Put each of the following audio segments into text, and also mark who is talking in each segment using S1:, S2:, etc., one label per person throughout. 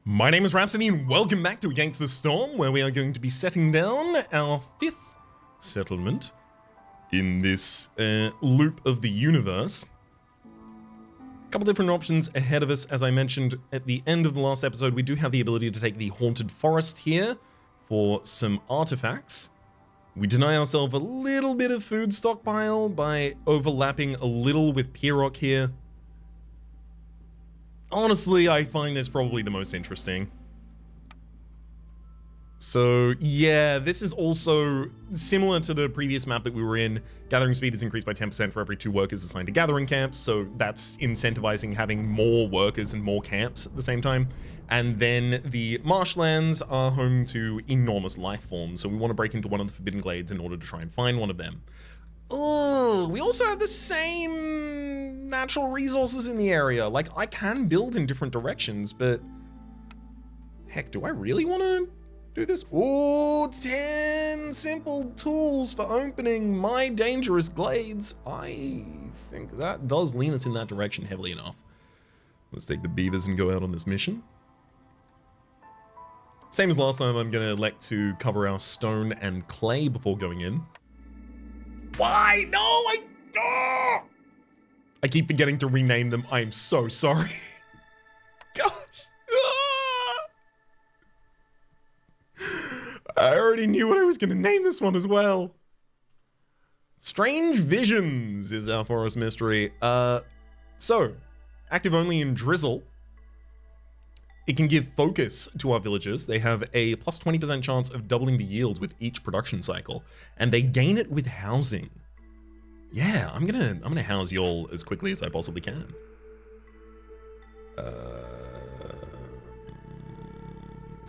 S1: My name is Rhapsody and welcome back to Against the Storm, where we are going to be setting down our 5th settlement in this loop of the universe. A couple different options ahead of us. As I mentioned at the end of the last episode, we do have the ability to take the Haunted Forest here for some artifacts. We deny ourselves a little bit of food stockpile by overlapping a little with Pierrock here. Honestly, I find this probably the most interesting. So yeah, this is also similar to the previous map that we were in. Gathering speed is increased by 10% for every 2 workers assigned to gathering camps, so that's incentivizing having more workers and more camps at the same time. And then the Marshlands are home to enormous life forms, so we want to break into one of the Forbidden Glades in order to try and find one of them. Oh, we also have the same natural resources in the area. Like, I can build in different directions, but heck, do I really want to do this? Oh, 10 simple tools for opening my dangerous glades. I think that does lean us in that direction heavily enough. Let's take the beavers and go out on this mission. Same as last time, I'm going to elect to cover our stone and clay before going in. Why? No, I keep forgetting to rename them. I am so sorry. Gosh. I already knew what I was going to name this one as well. Strange Visions is our forest mystery. So, active only in drizzle. It can give focus to our villagers. They have a plus 20% chance of doubling the yield with each production cycle, and they gain it with housing. Yeah, I'm gonna house y'all as quickly as I possibly can.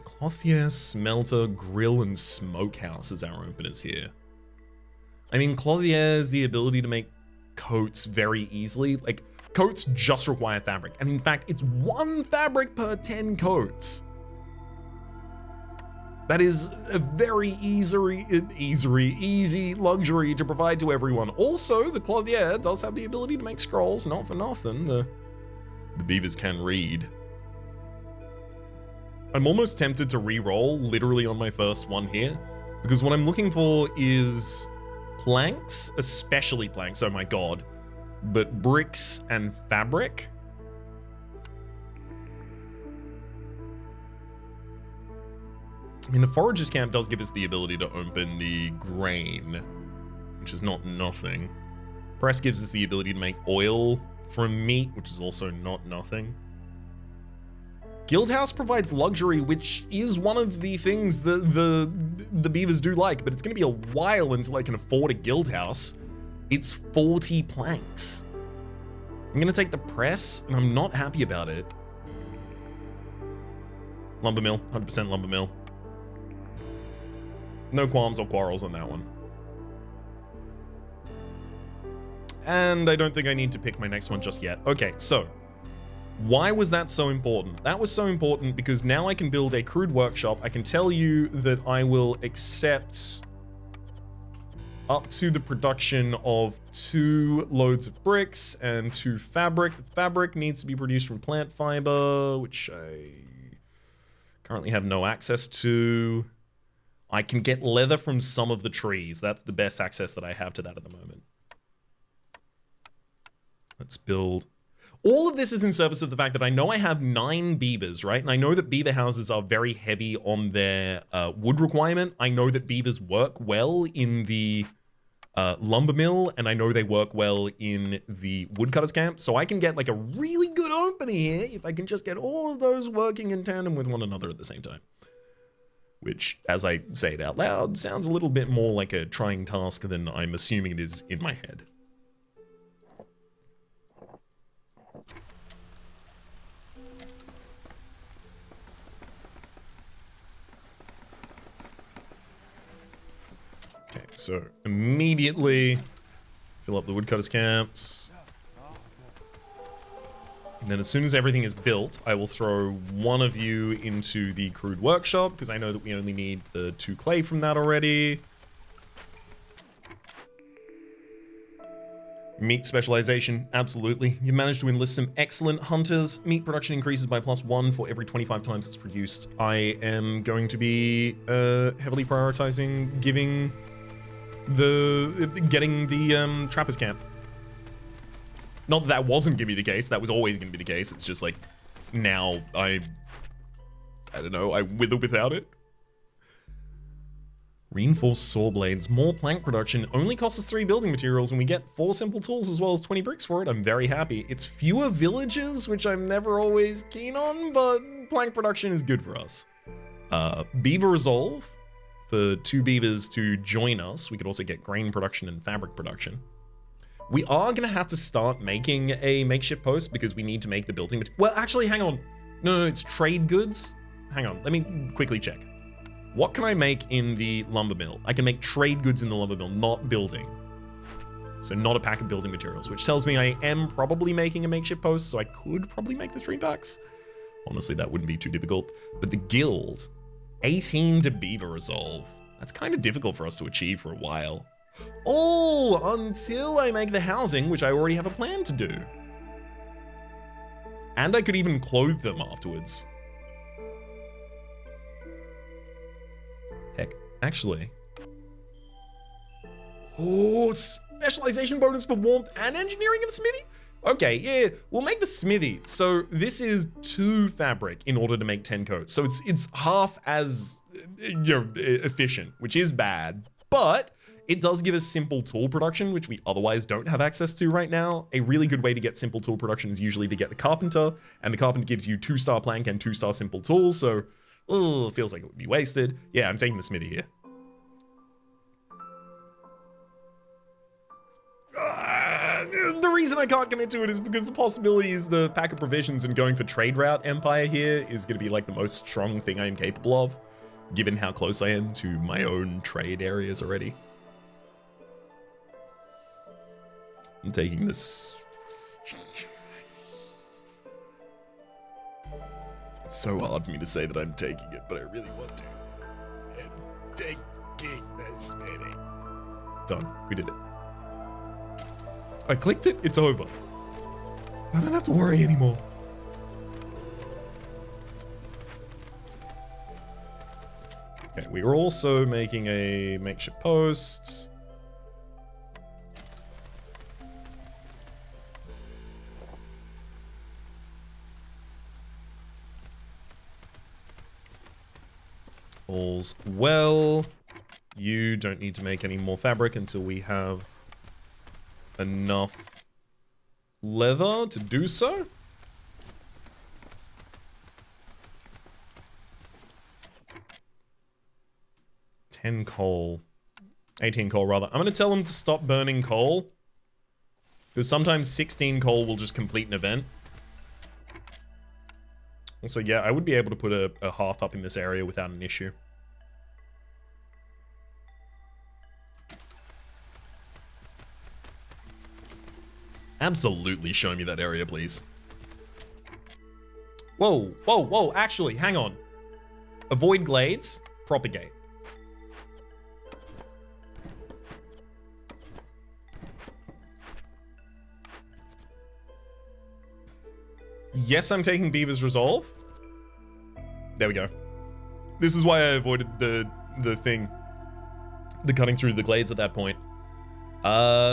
S1: Clothier, smelter, grill, and smokehouse is our openers here. I mean, Clothier has the ability to make coats very easily. Like, coats just require fabric, and in fact, it's 1 fabric per 10 coats. That is a very easy luxury to provide to everyone. Also, the Clothier does have the ability to make scrolls, not for nothing. The beavers can read. I'm almost tempted to re-roll literally on my first one here, because what I'm looking for is planks, especially planks, oh my god, but bricks and fabric. I mean, the Foragers Camp does give us the ability to open the grain, which is not nothing. Press gives us the ability to make oil from meat, which is also not nothing. Guildhouse provides luxury, which is one of the things the beavers do like, but it's going to be a while until I can afford a guildhouse. It's 40 planks. I'm going to take the press, and I'm not happy about it. Lumber mill, 100% lumber mill. No qualms or quarrels on that one. And I don't think I need to pick my next one just yet. Okay, so why was that so important? That was so important because now I can build a crude workshop. I can tell you that I will accept up to the production of 2 loads of bricks and 2 fabric. The fabric needs to be produced from plant fiber, which I currently have no access to. I can get leather from some of the trees. That's the best access that I have to that at the moment. Let's build. All of this is in service of the fact that I know I have 9 beavers, right? And I know that beaver houses are very heavy on their wood requirement. I know that beavers work well in the lumber mill, and I know they work well in the woodcutters camp. So I can get like a really good opening here if I can just get all of those working in tandem with one another at the same time. Which, as I say it out loud, sounds a little bit more like a trying task than I'm assuming it is in my head. Okay, so immediately fill up the woodcutters camps. And then as soon as everything is built, I will throw one of you into the crude workshop, because I know that we only need the 2 clay from that already. Meat specialization, absolutely. You managed to enlist some excellent hunters. Meat production increases by +1 for every 25 times it's produced. I am going to be heavily prioritizing getting the trappers camp. Not that that wasn't gonna be the case, that was always gonna be the case. It's just like, now I don't know, I wither without it. Reinforced saw blades, more plank production, only costs us 3 building materials and we get 4 simple tools as well as 20 bricks for it. I'm very happy. It's fewer villages, which I'm never always keen on, but plank production is good for us. Beaver resolve for 2 beavers to join us. We could also get grain production and fabric production. We are gonna have to start making a makeshift post because we need to make the building. Well, actually, hang on. No, it's trade goods. Hang on, let me quickly check. What can I make in the lumber mill? I can make trade goods in the lumber mill, not building. So not a pack of building materials, which tells me I am probably making a makeshift post, so I could probably make the 3 packs. Honestly, that wouldn't be too difficult. But the guild, 18 to beaver resolve. That's kind of difficult for us to achieve for a while. Oh, until I make the housing, which I already have a plan to do. And I could even clothe them afterwards. Heck, actually. Oh, specialization bonus for warmth and engineering in the smithy? Okay, yeah, we'll make the smithy. So this is 2 fabric in order to make 10 coats. So it's half as efficient, which is bad, but it does give us simple tool production, which we otherwise don't have access to right now. A really good way to get simple tool production is usually to get the carpenter, and the carpenter gives you 2-star plank and 2-star simple tools, so it feels like it would be wasted. Yeah, I'm taking the smithy here. The reason I can't commit to it is because the possibility is the pack of provisions and going for trade route empire here is going to be like the most strong thing I am capable of, given how close I am to my own trade areas already. I'm taking this. It's so hard for me to say that I'm taking it, but I really want to. I'm taking this many. Done. We did it. I clicked it. It's over. I don't have to worry anymore. Okay, we are also making a makeshift post. All's well. You don't need to make any more fabric until we have enough leather to do so. $10 coal. 18 coal, rather. I'm going to tell them to stop burning coal, because sometimes 16 coal will just complete an event. Also, yeah, I would be able to put a hearth up in this area without an issue. Absolutely show me that area, please. Whoa, whoa, whoa, actually, hang on. Avoid glades, propagate. Yes, I'm taking Beaver's Resolve. There we go. This is why I avoided the thing. The cutting through the glades at that point.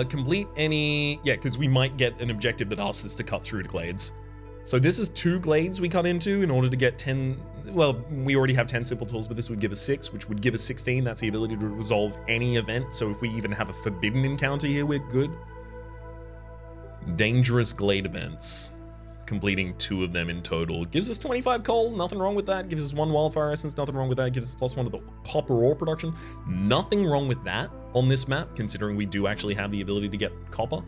S1: Complete any... Yeah, because we might get an objective that asks us to cut through the glades. So this is 2 glades we cut into in order to get 10... Well, we already have 10 simple tools, but this would give us 6, which would give us 16. That's the ability to resolve any event. So if we even have a forbidden encounter here, we're good. Dangerous glade events. Completing 2 of them in total. Gives us 25 coal, nothing wrong with that. Gives us 1 wildfire essence, nothing wrong with that. Gives us +1 to the copper ore production. Nothing wrong with that on this map, considering we do actually have the ability to get copper.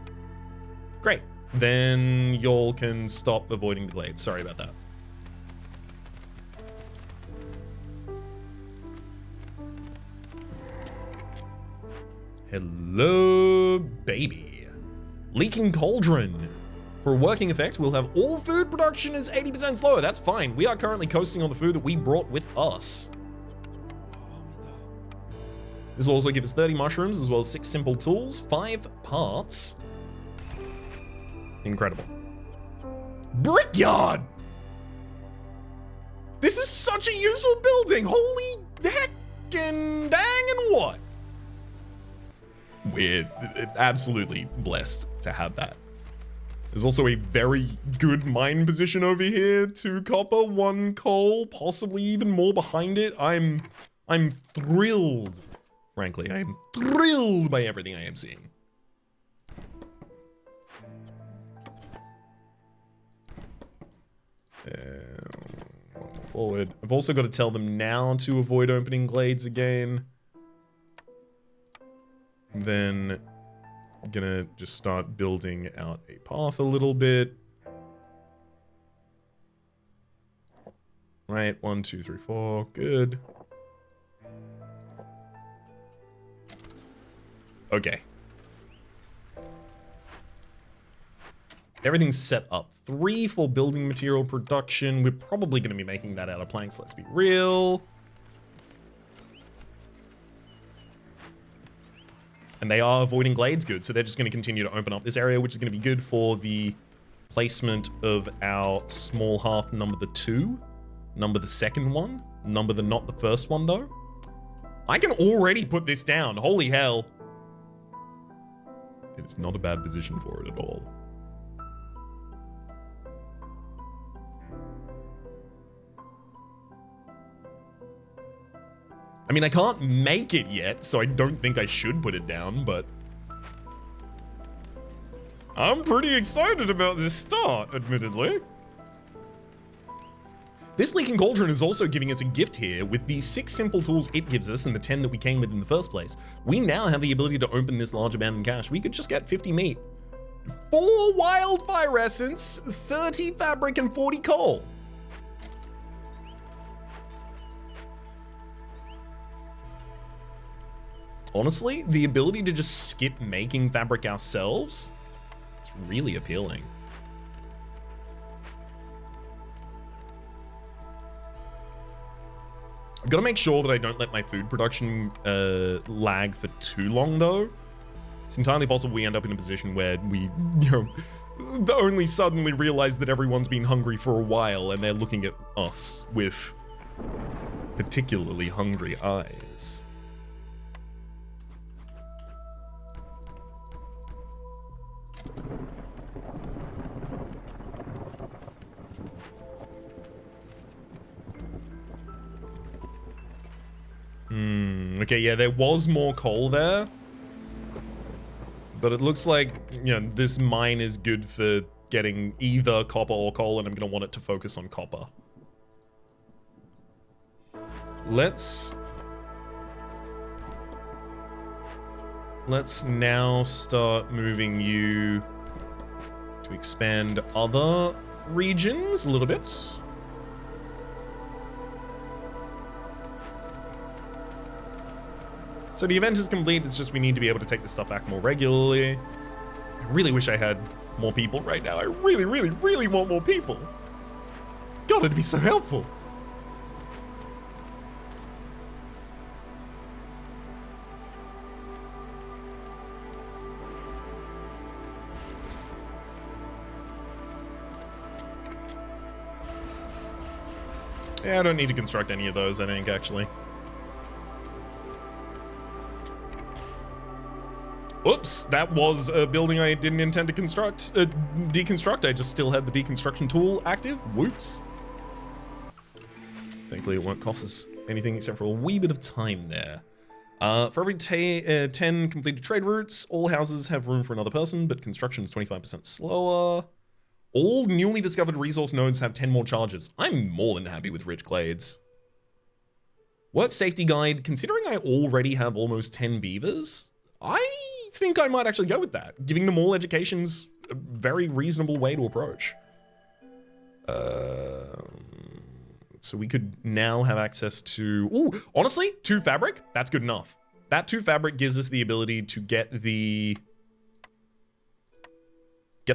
S1: Great. Then y'all can stop avoiding the glades. Sorry about that. Hello, baby. Leaking cauldron. For a working effect, we'll have all food production is 80% slower. That's fine. We are currently coasting on the food that we brought with us. This will also give us 30 mushrooms, as well as 6 simple tools, 5 parts. Incredible. Brickyard! This is such a useful building! Holy heck and dang and what? We're absolutely blessed to have that. There's also a very good mine position over here. 2 copper, 1 coal, possibly even more behind it. I'm thrilled. Frankly, I'm thrilled by everything I am seeing. Forward. I've also got to tell them now to avoid opening glades again. Then I'm gonna just start building out a path a little bit. Right, 1, 2, 3, 4, good. Okay. Everything's set up. 3 for building material production. We're probably going to be making that out of planks, let's be real. And they are avoiding glades good, so they're just going to continue to open up this area, which is going to be good for the placement of our small hearth number the 2. Number the 2nd one. Number the not the first one, though. I can already put this down. Holy hell. It is not a bad position for it at all. I mean, I can't make it yet, so I don't think I should put it down, but I'm pretty excited about this start, admittedly. This Leaking Cauldron is also giving us a gift here. With the 6 simple tools it gives us and the 10 that we came with in the first place, we now have the ability to open this large abandoned cache. We could just get 50 meat, 4 wildfire essence, 30 fabric, and 40 coal. Honestly, the ability to just skip making fabric ourselves, it's really appealing. I've got to make sure that I don't let my food production lag for too long, though. It's entirely possible we end up in a position where we, only suddenly realize that everyone's been hungry for a while and they're looking at us with particularly hungry eyes. Okay, yeah, there was more coal there. But it looks like, this mine is good for getting either copper or coal, and I'm going to want it to focus on copper. Let's now start moving you to expand other regions a little bit. So the event is complete, it's just we need to be able to take this stuff back more regularly. I really wish I had more people right now. I really, really, really want more people. God, it'd be so helpful. Yeah, I don't need to construct any of those, I think, actually. Oops, that was a building I didn't intend to deconstruct. I just still had the deconstruction tool active. Whoops. Thankfully, it won't cost us anything except for a wee bit of time there. For every 10 completed trade routes, all houses have room for another person, but construction is 25% slower. All newly discovered resource nodes have 10 more charges. I'm more than happy with rich glades. Work safety guide. Considering I already have almost 10 beavers, I think I might actually go with that. Giving them all education's a very reasonable way to approach. So we could now have access to... Ooh, honestly, 2 fabric, that's good enough. That 2 fabric gives us the ability to get the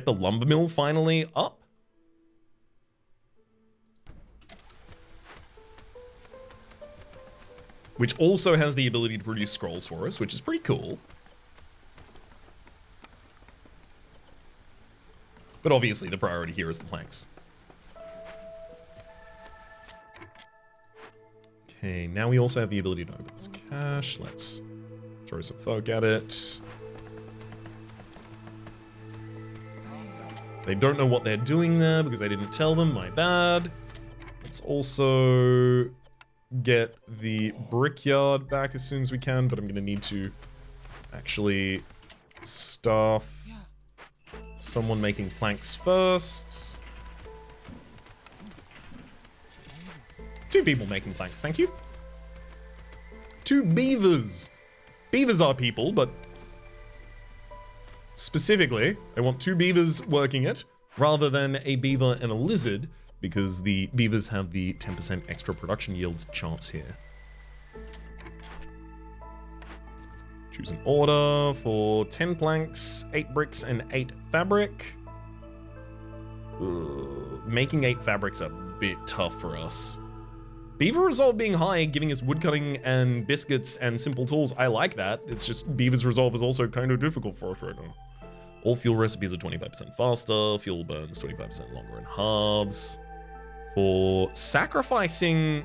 S1: lumber mill finally up. Which also has the ability to produce scrolls for us, which is pretty cool. But obviously the priority here is the planks. Okay, now we also have the ability to open this cache. Let's throw some folk at it. They don't know what they're doing there because I didn't tell them, my bad. Let's also get the brickyard back as soon as we can, but I'm gonna need to actually staff someone making planks first. 2 people making planks, thank you. 2 beavers. Beavers are people, but specifically, I want 2 beavers working it rather than a beaver and a lizard, because the beavers have the 10% extra production yields chance here. Choose an order for 10 planks, 8 bricks, and 8 fabric. Making 8 fabric's a bit tough for us. Beaver resolve being high, giving us woodcutting and biscuits and simple tools, I like that. It's just Beaver's resolve is also kind of difficult for us right now. All fuel recipes are 25% faster, fuel burns 25% longer in halves. For sacrificing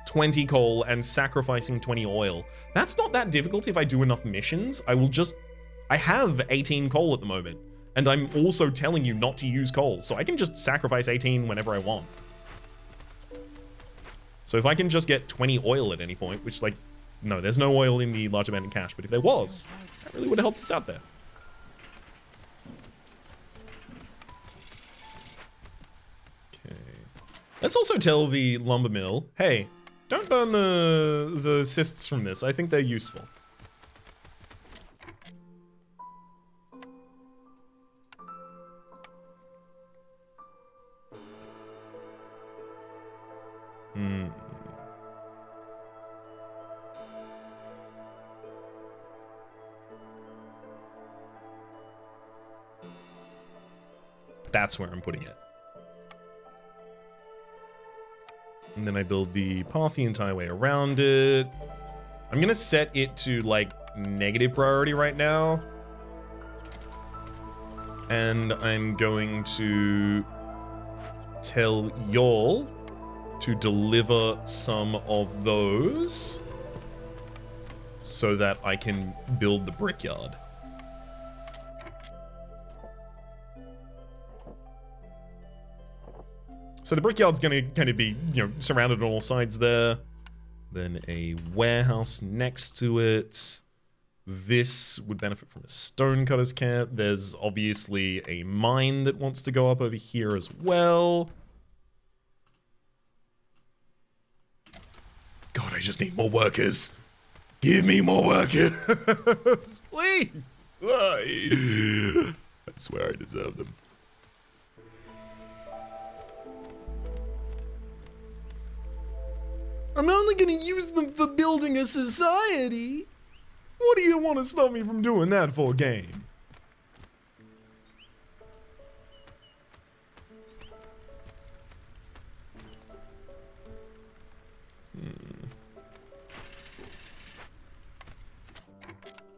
S1: 20 coal and sacrificing 20 oil, that's not that difficult if I do enough missions. I have 18 coal at the moment, and I'm also telling you not to use coal, so I can just sacrifice 18 whenever I want. So if I can just get 20 oil at any point, which, like, no, there's no oil in the large abandoned cache, but if there was, that really would have helped us out there. Okay. Let's also tell the lumber mill, hey, don't burn the cysts from this. I think they're useful. That's where I'm putting it. And then I build the path the entire way around it. I'm gonna set it to like negative priority right now. And I'm going to tell y'all to deliver some of those so that I can build the brickyard. So the brickyard's gonna kind of be, surrounded on all sides there. Then a warehouse next to it. This would benefit from a stonecutter's camp. There's obviously a mine that wants to go up over here as well. God, I just need more workers. Give me more workers, please. I swear I deserve them. I'm only gonna use them for building a society. What do you want to stop me from doing that for, game?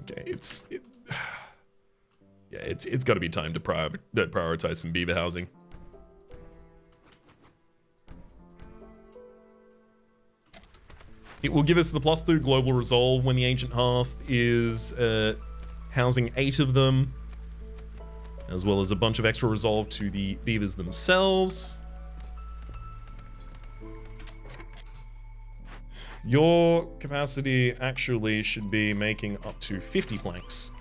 S1: Okay, it's got to be time to prioritize some beaver housing. It will give us the +2 global resolve when the Ancient Hearth is housing 8 of them, as well as a bunch of extra resolve to the beavers themselves. Your capacity actually should be making up to 50 planks.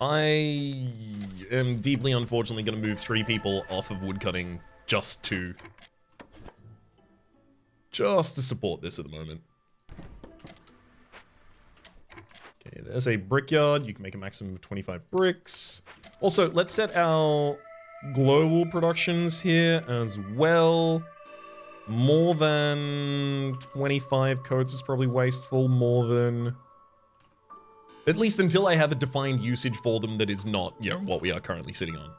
S1: I am deeply unfortunately going to move 3 people off of woodcutting just to support this at the moment. Okay, there's a brickyard. You can make a maximum of 25 bricks. Also, let's set our global productions here as well. More than 25 codes is probably wasteful. More than... at least until I have a defined usage for them that is not, what we are currently sitting on.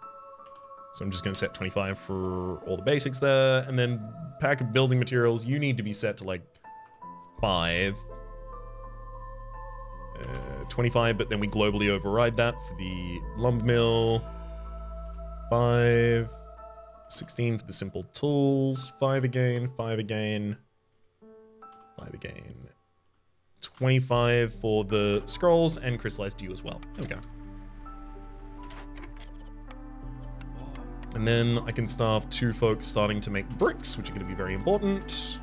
S1: So I'm just going to set 25 for all the basics there. And then pack of building materials, you need to be set to like 5. 25, but then we globally override that for the lumber mill. 5, 16 for the simple tools, 5 again, 5 again, 5 again. 25 for the scrolls and crystallized dew as well. There we go. And then I can start 2 folks starting to make bricks, which are going to be very important.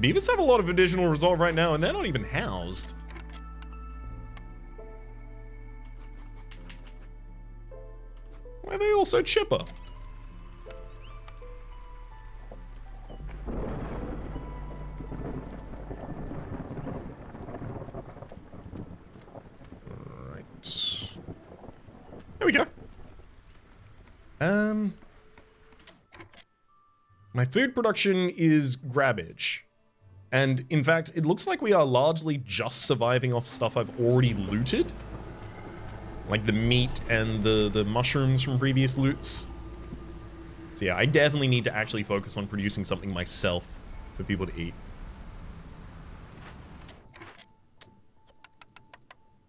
S1: Beavers have a lot of additional resolve right now, and they're not even housed. Why are they all so chipper? Right. There we go. My food production is grabbage. And in fact, it looks like we are largely just surviving off stuff I've already looted. Like the meat and the mushrooms from previous loots. So yeah, I definitely need to actually focus on producing something myself for people to eat.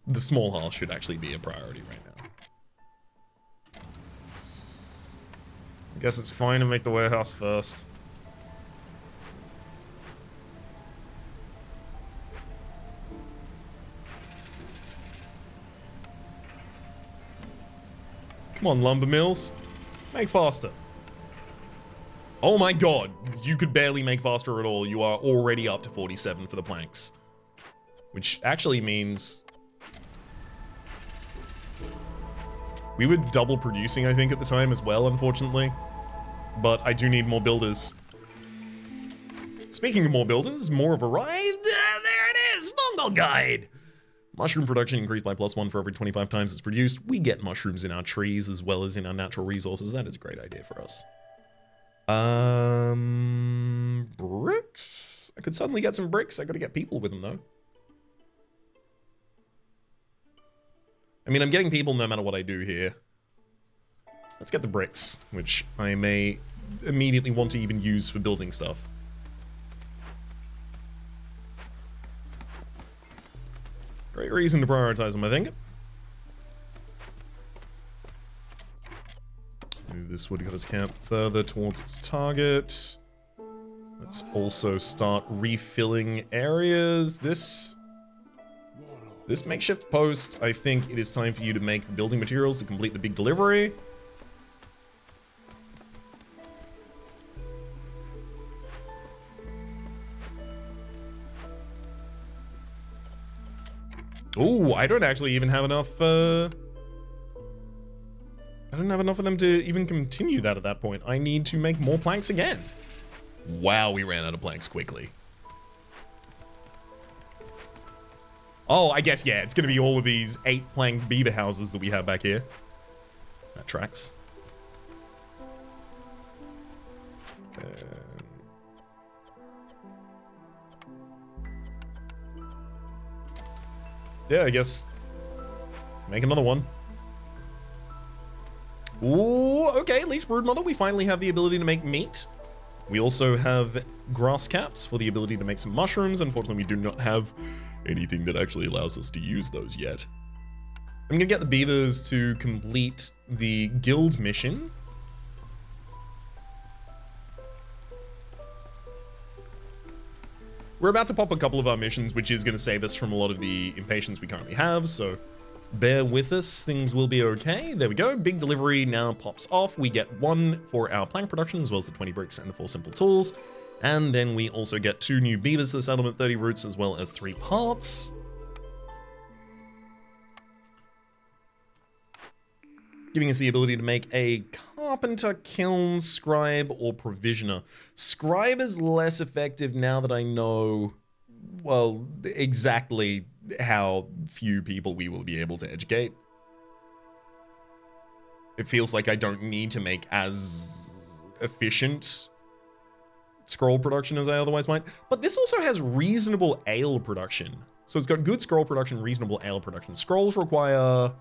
S1: The small house should actually be a priority right now. I guess it's fine to make the warehouse first. Come on, lumber mills. Make faster. Oh my god, you could barely make faster at all. You are already up to 47 for the planks. Which actually means... we were double producing, I think, at the time as well, unfortunately. But I do need more builders. Speaking of more builders, more have arrived. There it is! Fungal Guide! Mushroom production increased by +1 for every 25 times it's produced. We get mushrooms in our trees as well as in our natural resources. That is a great idea for us. Bricks? I could suddenly get some bricks. I gotta get people with them though. I mean, I'm getting people no matter what I do here. Let's get the bricks, which I may immediately want to even use for building stuff. Great reason to prioritize them, I think. Move this woodcutter's camp further towards its target. Let's also start refilling areas. This makeshift post, I think it is time for you to make the building materials to complete the big delivery. Oh, I don't actually even have enough, I don't have enough of them to even continue that at that point. I need to make more planks again. Wow, we ran out of planks quickly. Oh, I guess, yeah, it's gonna be all of these 8-plank beaver houses that we have back here. That tracks. Yeah, I guess make another one. Ooh, okay, Leech Broodmother, we finally have the ability to make meat. We also have grass caps for the ability to make some mushrooms. Unfortunately, we do not have anything that actually allows us to use those yet. I'm gonna get the beavers to complete the guild mission. We're about to pop a couple of our missions, which is going to save us from a lot of the impatience we currently have, so bear with us. Things will be okay. There we go. Big delivery now pops off. We get 1 for our plank production, as well as the 20 bricks and the 4 simple tools. And then we also get 2 new beavers to the settlement, 30 roots, as well as 3 parts. Giving us the ability to make a carpenter, kiln, scribe, or provisioner. Scribe is less effective now that I know, well, exactly how few people we will be able to educate. It feels like I don't need to make as efficient scroll production as I otherwise might. But this also has reasonable ale production. So it's got good scroll production, reasonable ale production. Scrolls require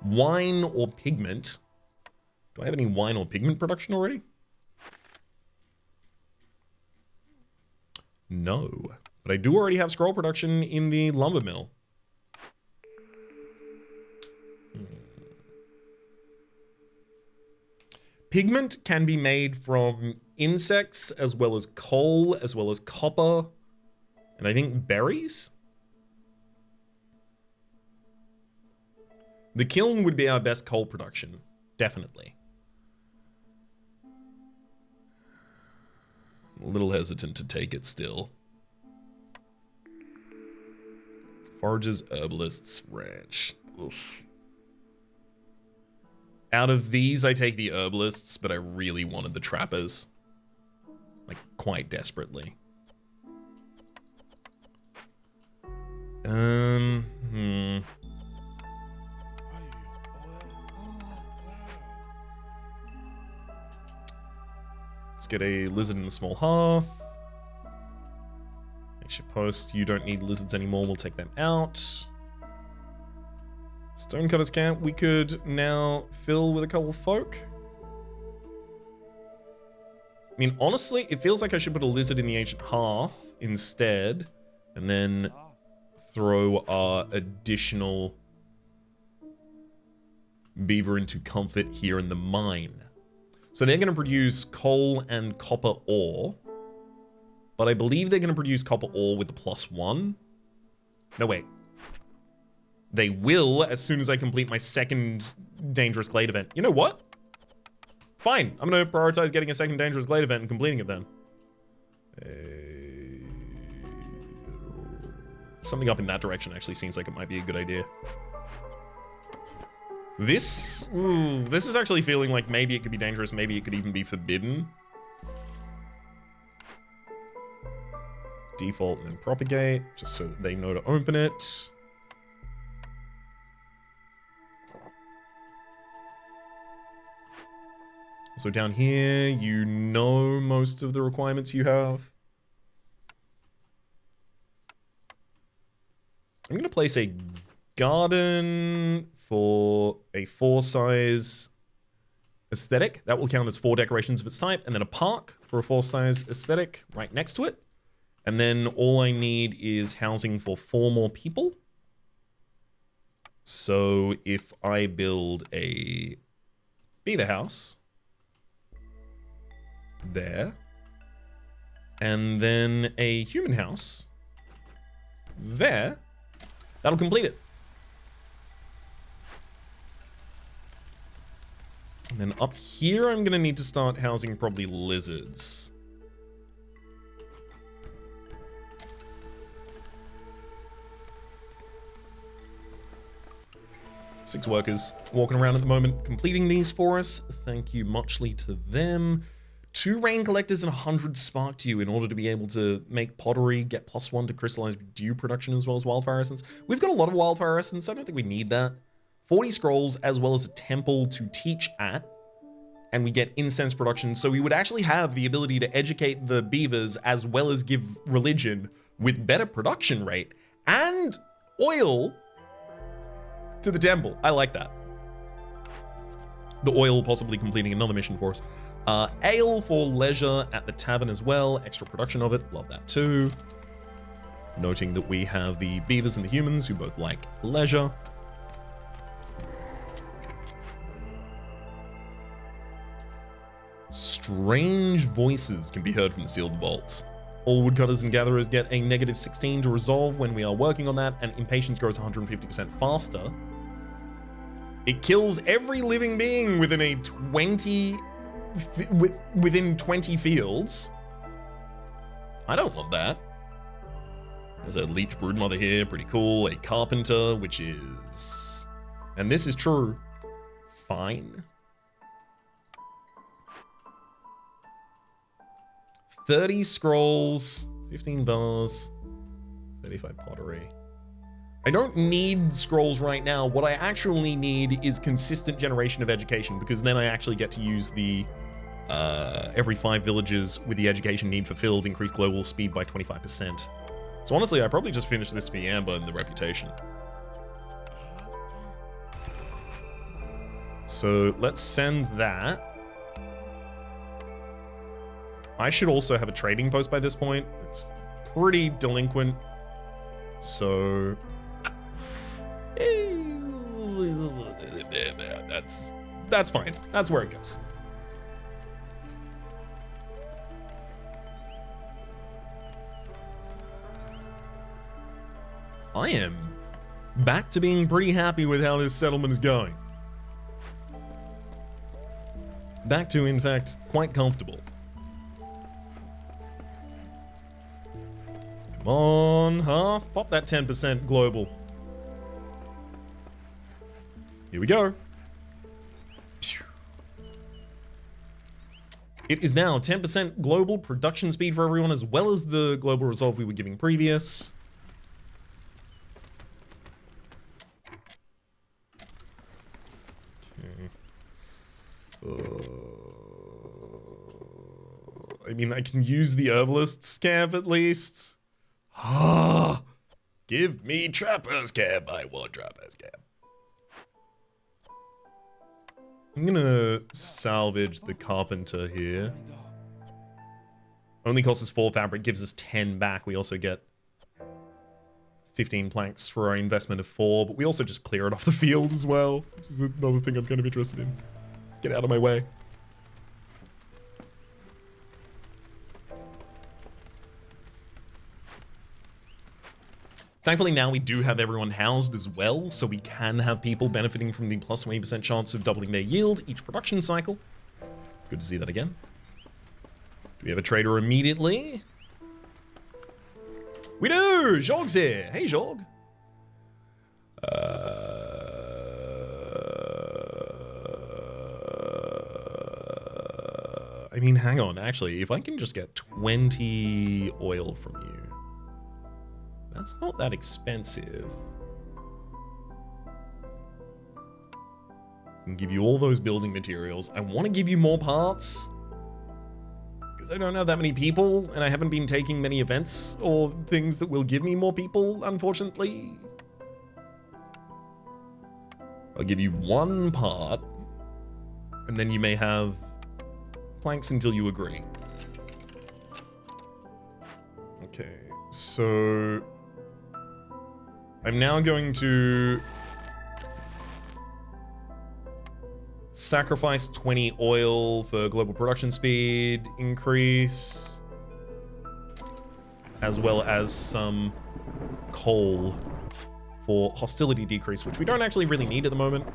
S1: wine or pigment. Do I have any wine or pigment production already? No. But I do already have scroll production in the lumber mill. Pigment can be made from insects, as well as coal, as well as copper, and I think berries? The kiln would be our best coal production, definitely. I'm a little hesitant to take it still. Foragers, Herbalists, Ranch. Oof. Out of these, I take the Herbalists, but I really wanted the Trappers. Like, quite desperately. Let's get a lizard in the small hearth. Extra post, you don't need lizards anymore, we'll take them out. Stonecutter's camp, we could now fill with a couple of folk. I mean, honestly, it feels like I should put a lizard in the ancient hearth instead, and then throw our additional beaver into comfort here in the mine. So they're going to produce coal and copper ore, but I believe they're going to produce copper ore with the +1. No, wait. They will as soon as I complete my second Dangerous Glade event. You know what? Fine. I'm going to prioritize getting a second Dangerous Glade event and completing it then. Something up in that direction actually seems like it might be a good idea. This is actually feeling like maybe it could be dangerous, maybe it could even be forbidden. Default and then propagate, just so they know to open it. So down here, you know most of the requirements you have. I'm going to place a garden for a 4-size aesthetic. That will count as 4 decorations of its type. And then a park for a 4-size aesthetic right next to it. And then all I need is housing for 4 more people. So if I build a beaver house there, and then a human house there, that'll complete it. And then up here, I'm gonna need to start housing probably lizards. Six workers walking around at the moment, completing these for us. Thank you muchly to them. 2 rain collectors and 100 spark dew in order to be able to make pottery, get +1 to crystallized dew production as well as wildfire essence. We've got a lot of wildfire essence, I don't think we need that. 40 scrolls as well as a temple to teach at, and we get incense production, so we would actually have the ability to educate the beavers as well as give religion with better production rate and oil to the temple. I like that. The oil possibly completing another mission for us. Ale for leisure at the tavern as well. Extra production of it. Love that too. Noting that we have the beavers and the humans who both like leisure. Strange voices can be heard from the sealed vault. All woodcutters and gatherers get a -16 to resolve when we are working on that, and impatience grows 150% faster. It kills every living being within a 20 fields. I don't want that. There's a leech broodmother here, pretty cool. A carpenter, which is, and this is true, fine. 30 scrolls, 15 bars, 35 pottery. I don't need scrolls right now. What I actually need is consistent generation of education, because then I actually get to use the every 5 villages with the education need fulfilled increase global speed by 25%. So honestly, I probably just finished this for Amber and the reputation. So let's send that. I should also have a trading post by this point. It's pretty delinquent. So that's fine. That's where it goes. I am back to being pretty happy with how this settlement is going. Back to, in fact, quite comfortable. Come on, half. Pop that 10% global. Here we go. It is now 10% global production speed for everyone, as well as the global resolve we were giving previous. I mean, I can use the herbalist's camp at least. Ah, give me trapper's camp. I want trapper's camp. I'm gonna salvage the carpenter here. Only costs us 4 fabric, gives us 10 back. We also get 15 planks for our investment of 4, but we also just clear it off the field as well, which is another thing I'm kind of interested in. Let's get out of my way. Thankfully now we do have everyone housed as well, so we can have people benefiting from the plus 20% chance of doubling their yield each production cycle. Good to see that again. Do we have a trader immediately? We do! Jorg's here! Hey, Jorg! I mean, hang on. Actually, if I can just get 20 oil from you, that's not that expensive. I can give you all those building materials. I want to give you more parts, because I don't have that many people, and I haven't been taking many events or things that will give me more people, unfortunately. I'll give you 1 part, and then you may have planks until you agree. Okay, so I'm now going to sacrifice 20 oil for global production speed increase, as well as some coal for hostility decrease, which we don't actually really need at the moment.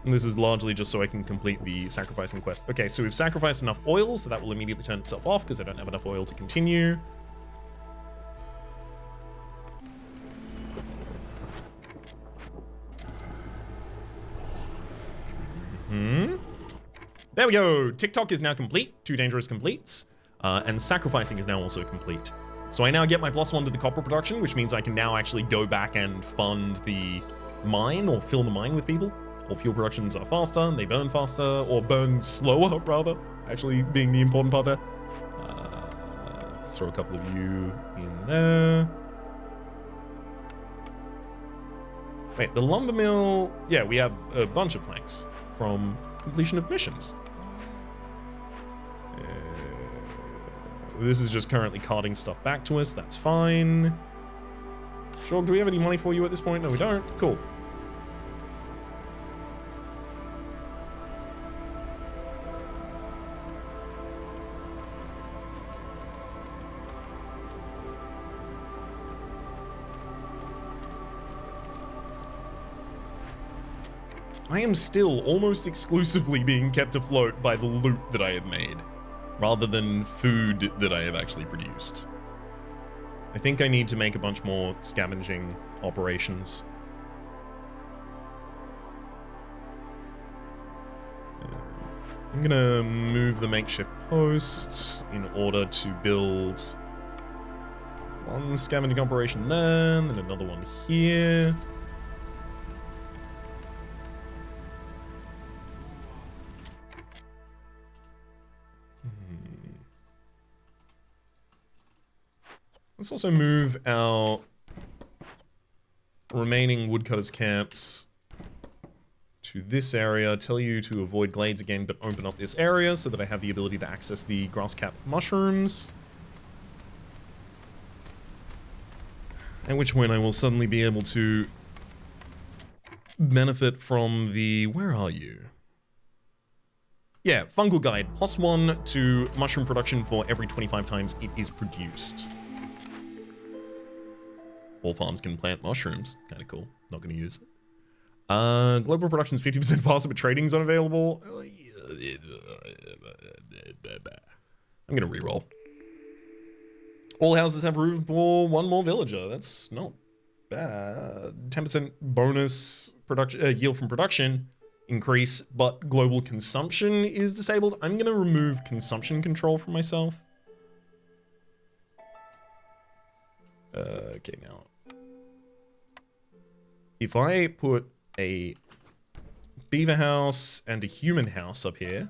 S1: And this is largely just so I can complete the sacrificing quest. Okay, so we've sacrificed enough oil, so that will immediately turn itself off because I don't have enough oil to continue. There we go. TikTok is now complete. 2 dangerous completes. And sacrificing is now also complete. So I now get my +1 to the copper production, which means I can now actually go back and fund the mine, or fill the mine with people. All fuel productions are faster, and they burn faster, or burn slower, rather, actually being the important part there. Let's throw a couple of you in there. Wait, the lumber mill... Yeah, we have a bunch of planks from completion of missions. This is just currently carting stuff back to us. That's fine. Jorg, do we have any money for you at this point? No, we don't. Cool. I am still almost exclusively being kept afloat by the loot that I have made, rather than food that I have actually produced. I think I need to make a bunch more scavenging operations. I'm gonna move the makeshift post in order to build 1 scavenging operation there, and then another one here. Let's also move our remaining woodcutters camps to this area. Tell you to avoid glades again, but open up this area so that I have the ability to access the grass cap mushrooms. At which point I will suddenly be able to benefit from the... Where are you? Yeah, Fungal Guide. +1 to mushroom production for every 25 times it is produced. All farms can plant mushrooms. Kind of cool. Not going to use it. Global production is 50% faster, but trading's unavailable. I'm going to reroll. All houses have room for one more villager. That's not bad. 10% bonus production yield from production increase, but global consumption is disabled. I'm going to remove consumption control from myself. Okay, now. If I put a beaver house and a human house up here,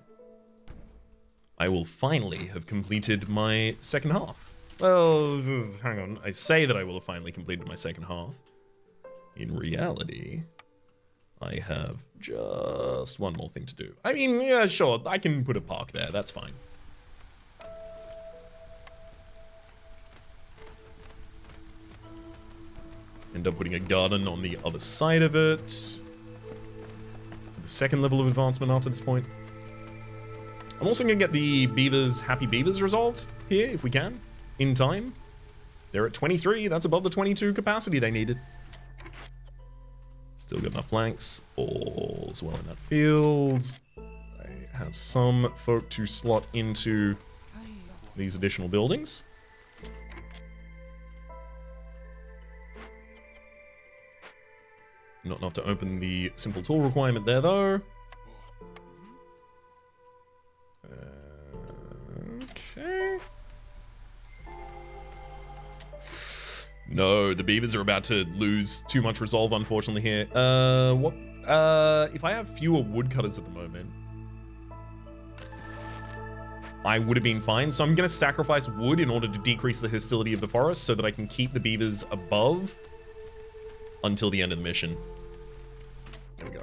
S1: I will finally have completed my second half. Well, hang on. I say that I will have finally completed my second half. In reality, I have just one more thing to do. I mean, yeah, sure. I can put a park there. That's fine. End up putting a garden on the other side of it. For the second level of advancement after this point. I'm also going to get the Beavers, Happy Beavers results here, if we can, in time. They're at 23. That's above the 22 capacity they needed. Still got enough blanks. All's well in that field. I have some folk to slot into these additional buildings. Not enough to open the simple tool requirement there, though. Okay. No, the beavers are about to lose too much resolve, unfortunately, here. If I have fewer woodcutters at the moment, I would have been fine. So I'm going to sacrifice wood in order to decrease the hostility of the forest so that I can keep the beavers above until the end of the mission. There we go.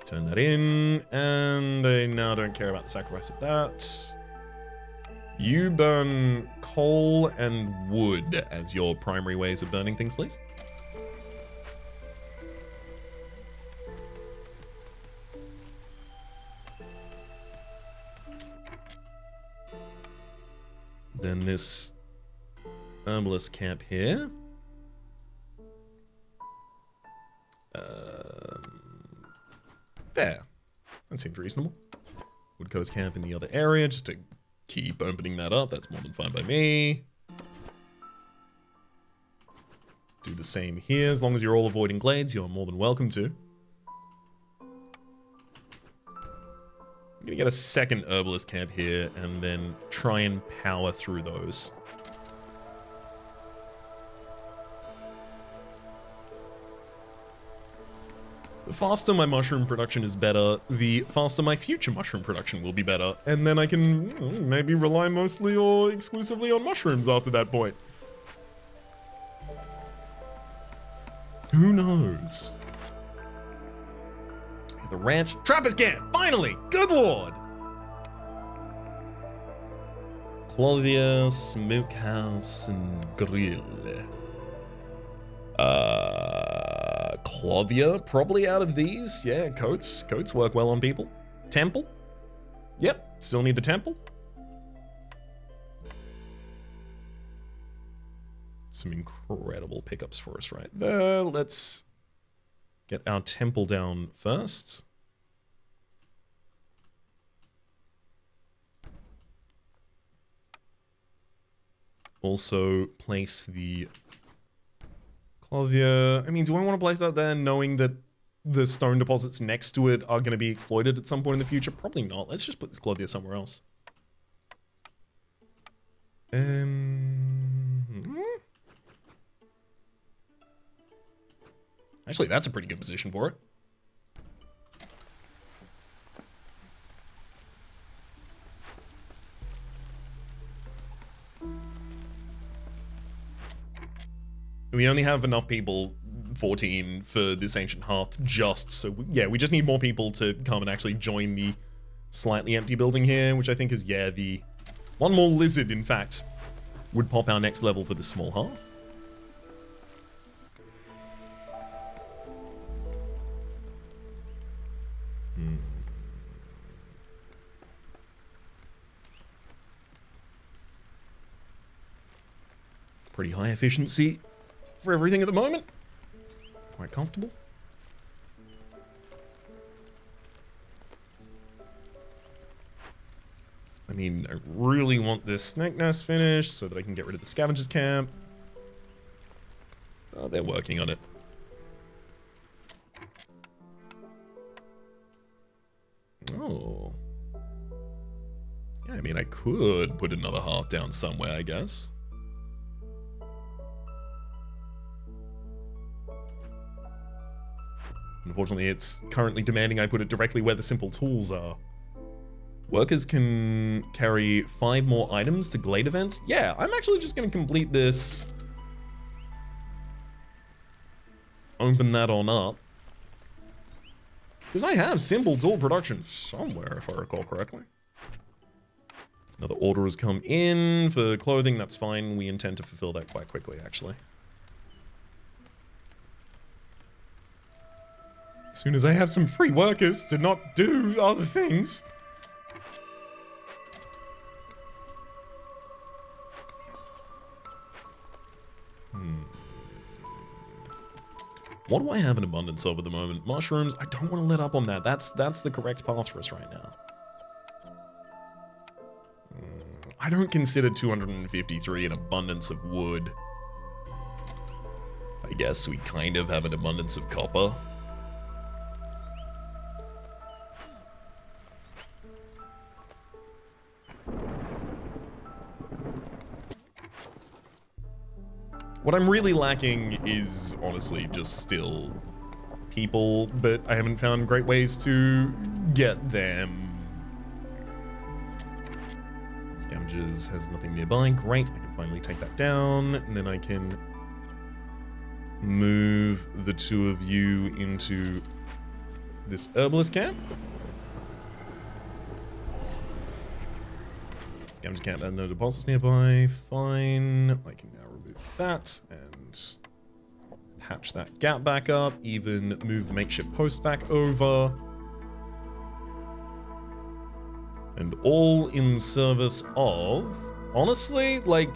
S1: Turn that in, and I now don't care about the sacrifice of that. You burn coal and wood as your primary ways of burning things, please. Then this herbalist camp here. There. That seems reasonable. Woodcutter's camp in the other area, just to keep opening that up. That's more than fine by me. Do the same here. As long as you're all avoiding glades, you're more than welcome to. I'm gonna get a second herbalist camp here and then try and power through those. The faster my mushroom production is better, the faster my future mushroom production will be better. And then I can maybe rely mostly or exclusively on mushrooms after that point. Who knows? The ranch. Trappers camp! Finally! Good lord! Clothier, smokehouse, and grill. Clothier, probably out of these. Yeah, coats. Coats work well on people. Temple. Yep, still need the temple. Some incredible pickups for us right there. Let's get our temple down first. Also place the clothier. I mean, do I want to place that there knowing that the stone deposits next to it are going to be exploited at some point in the future? Probably not. Let's just put this clothier somewhere else. Actually, that's a pretty good position for it. We only have enough people, 14, for this ancient hearth just so... Yeah, we just need more people to come and actually join the slightly empty building here, which I think is, yeah, the... One more lizard, in fact, would pop our next level for the small hearth. Pretty high efficiency for everything at the moment. Quite comfortable. I mean, I really want this snake nest finished so that I can get rid of the scavengers camp. Oh, they're working on it. Oh. Yeah, I mean, I could put another hearth down somewhere, I guess. Unfortunately, it's currently demanding I put it directly where the simple tools are. Workers can carry 5 more items to Glade events. Yeah, I'm actually just going to complete this. Open that on up. Because I have simple tool production somewhere, if I recall correctly. Another order has come in for clothing. That's fine. We intend to fulfill that quite quickly, actually. As soon as I have some free workers to not do other things. What do I have in abundance of at the moment? Mushrooms. I don't want to let up on that. That's the correct path for us right now. I don't consider 253 an abundance of wood. I guess we kind of have an abundance of copper. What I'm really lacking is, honestly, just still people, but I haven't found great ways to get them. Scavengers has nothing nearby. Great, I can finally take that down, and then I can move the 2 of you into this herbalist camp. Scavenger camp and no deposits nearby. Fine. I can now remove that and patch that gap back up. Even move the makeshift post back over. And all in service of, honestly, like,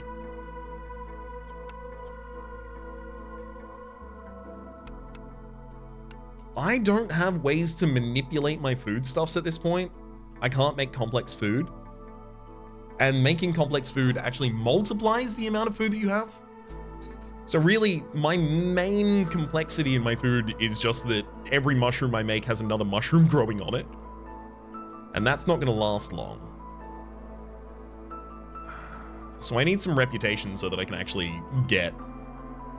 S1: I don't have ways to manipulate my foodstuffs at this point. I can't make complex food. And making complex food actually multiplies the amount of food that you have. So really, my main complexity in my food is just that every mushroom I make has another mushroom growing on it. And that's not gonna last long. So I need some reputation so that I can actually get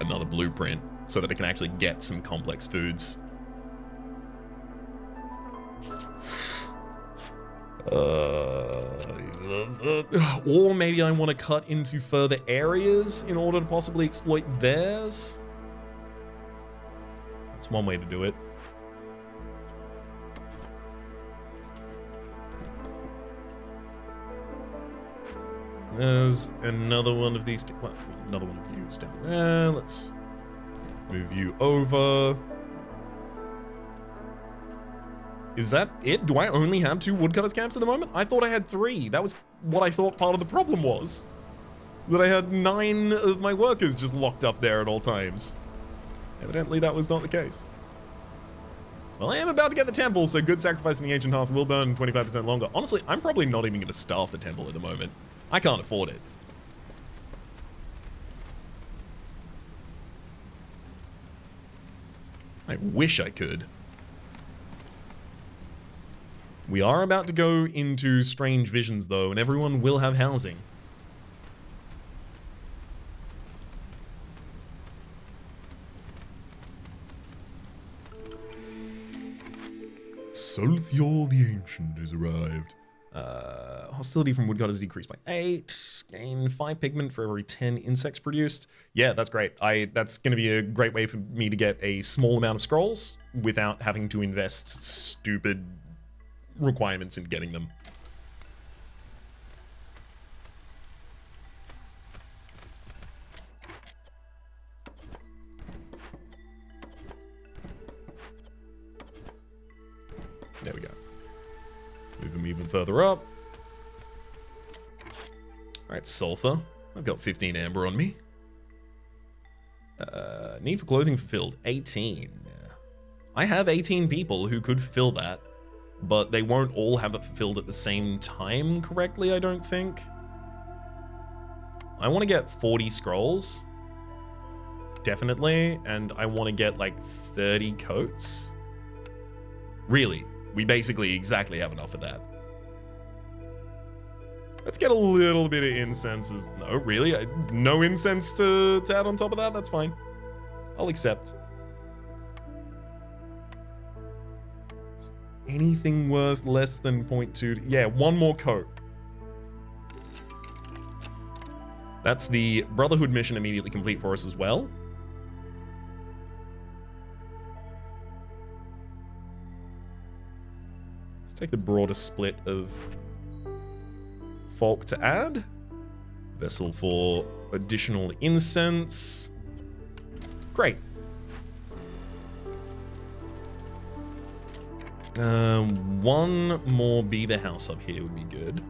S1: another blueprint, so that I can actually get some complex foods. Or maybe I want to cut into further areas in order to possibly exploit theirs. That's one way to do it. There's another one of these, well, another one of you is down there. Let's move you over. Is that it? Do I only have 2 woodcutters camps at the moment? I thought I had 3. That was what I thought part of the problem was. That I had 9 of my workers just locked up there at all times. Evidently that was not the case. Well, I am about to get the temple, so good sacrifice in the ancient hearth will burn 25% longer. Honestly, I'm probably not even going to staff the temple at the moment. I can't afford it. I wish I could. We are about to go into strange visions, though, and everyone will have housing. Solthior the Ancient has arrived. Hostility from woodcutters decreased by 8. Gain 5 pigment for every 10 insects produced. Yeah, that's great. That's going to be a great way for me to get a small amount of scrolls without having to invest stupid requirements in getting them. There we go. Move them even further up. Alright, sulfur. I've got 15 amber on me. Need for clothing fulfilled, 18. I have 18 people who could fulfill that, but they won't all have it fulfilled at the same time correctly, I don't think. I want to get 40 scrolls, definitely, and I want to get like 30 coats. Really, we basically exactly have enough of that. Let's get a little bit of incenses. No, really? No incense to add on top of that? That's fine. I'll accept. Anything worth less than 0.2? Yeah, one more coat. That's the Brotherhood mission immediately complete for us as well. Let's take the broader split of folk to add. Vessel for additional incense. Great. One more beaver house up here would be good.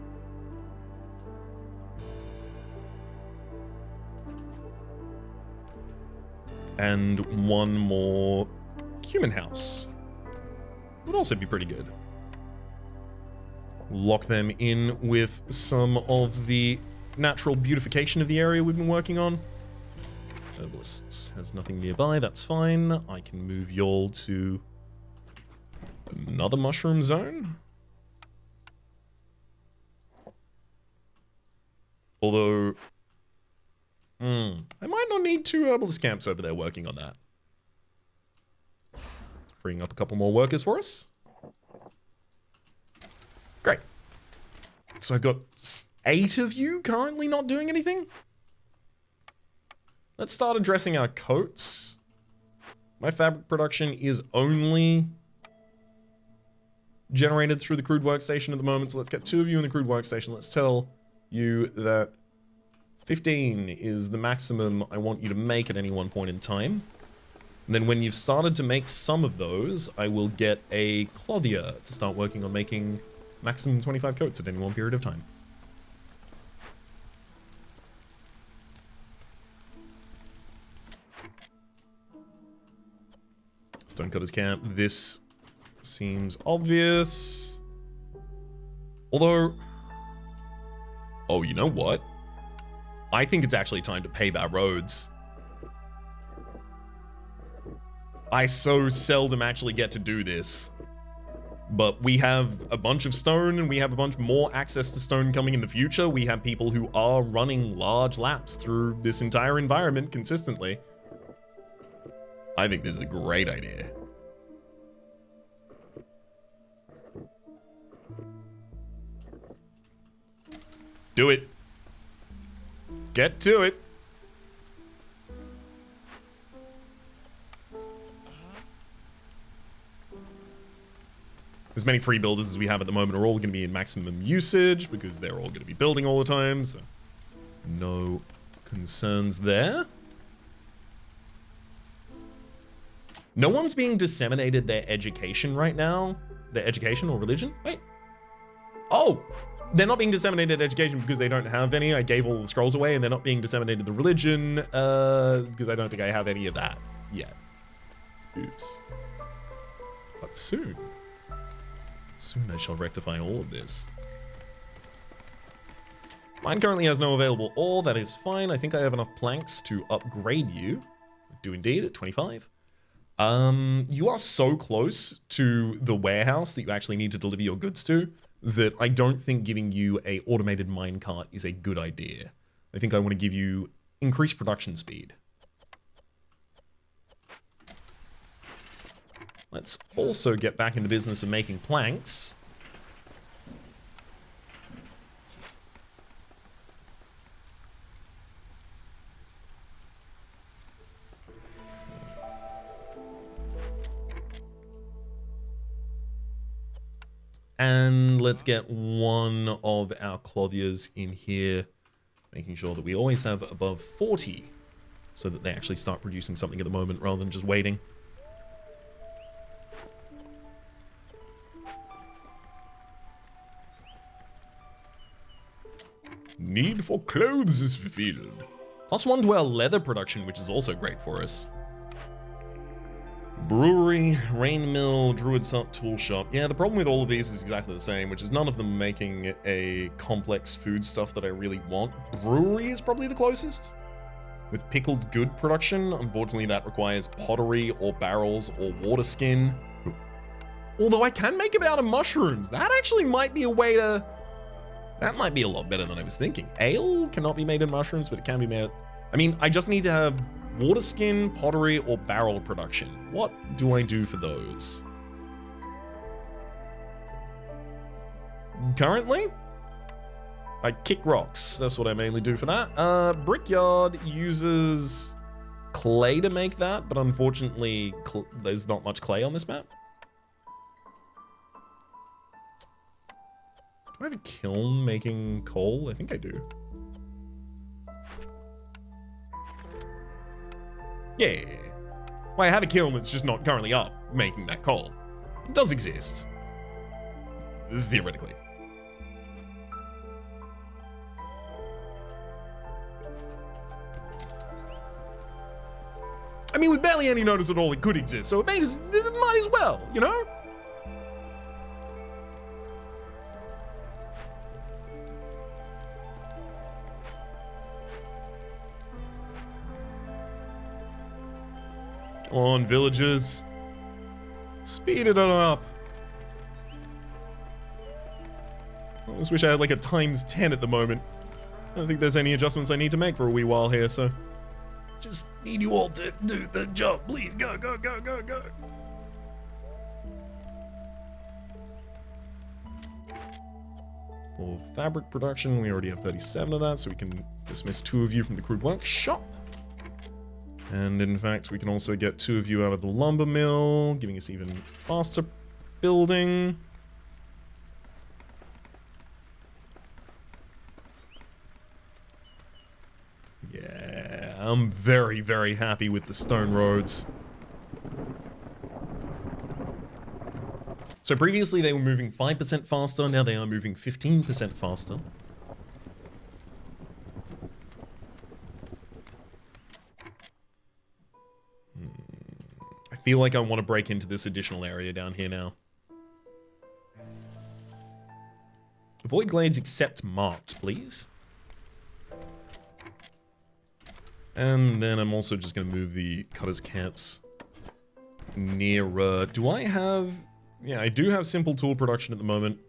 S1: And one more human house would also be pretty good. Lock them in with some of the natural beautification of the area we've been working on. Herbalists has nothing nearby, that's fine. I can move y'all to another mushroom zone. Although, I might not need 2 herbalist camps over there working on that. Freeing up a couple more workers for us. Great. So I've got 8 of you currently not doing anything. Let's start addressing our coats. My fabric production is only generated through the crude workstation at the moment, so let's get 2 of you in the crude workstation. Let's tell you that 15 is the maximum I want you to make at any one point in time. And then when you've started to make some of those, I will get a clothier to start working on making maximum 25 coats at any one period of time. Stonecutter's camp. This seems obvious. Although, oh, you know what? I think it's actually time to pave our roads. I so seldom actually get to do this. But we have a bunch of stone, and we have a bunch more access to stone coming in the future. We have people who are running large laps through this entire environment consistently. I think this is a great idea. Do it. Get to it. As many free builders as we have at the moment are all going to be in maximum usage because they're all going to be building all the time, so no concerns there. No one's being disseminated their education right now. Their education or religion? Wait. Oh! They're not being disseminated education because they don't have any. I gave all the scrolls away, and they're not being disseminated the religion because I don't think I have any of that yet. Oops. But soon. Soon I shall rectify all of this. Mine currently has no available ore. That is fine. I think I have enough planks to upgrade you. I do indeed at 25. You are so close to the warehouse that you actually need to deliver your goods to that I don't think giving you a automated minecart is a good idea. I think I want to give you increased production speed. Let's also get back in the business of making planks. And let's get one of our clothiers in here, making sure that we always have above 40 so that they actually start producing something at the moment rather than just waiting. Need for clothes is fulfilled. +1 to our leather production, which is also great for us. Brewery, rain mill, druid's hut, tool shop. Yeah, the problem with all of these is exactly the same, which is none of them making a complex food stuff that I really want. Brewery is probably the closest. With pickled good production, unfortunately that requires pottery or barrels or water skin. Although I can make it out of mushrooms. That actually might be a way to... That might be a lot better than I was thinking. Ale cannot be made in mushrooms, but it can be made... I mean, I just need to have water skin, pottery, or barrel production. What do I do for those? Currently, I kick rocks. That's what I mainly do for that. Brickyard uses clay to make that, but unfortunately, there's not much clay on this map. Do I have a kiln making coal? I think I do. Yeah. Well, I have a kiln, it's just not currently up making that coal. It does exist. Theoretically. I mean, with barely any notice at all, it could exist, so it might as well, you know? Come on, villagers. Speed it on up. I just wish I had like a ×10 at the moment. I don't think there's any adjustments I need to make for a wee while here, so... Just need you all to do the job, please. Go, go, go, go, go. For fabric production, we already have 37 of that, so we can dismiss 2 of you from the crude workshop. And in fact, we can also get 2 of you out of the lumber mill, giving us even faster building. Yeah, I'm very, very happy with the stone roads. So previously they were moving 5% faster, now they are moving 15% faster. I feel like I want to break into this additional area down here now. Avoid glades except marked, please. And then I'm also just going to move the cutters camps nearer. Do I have... Yeah, I do have simple tool production at the moment.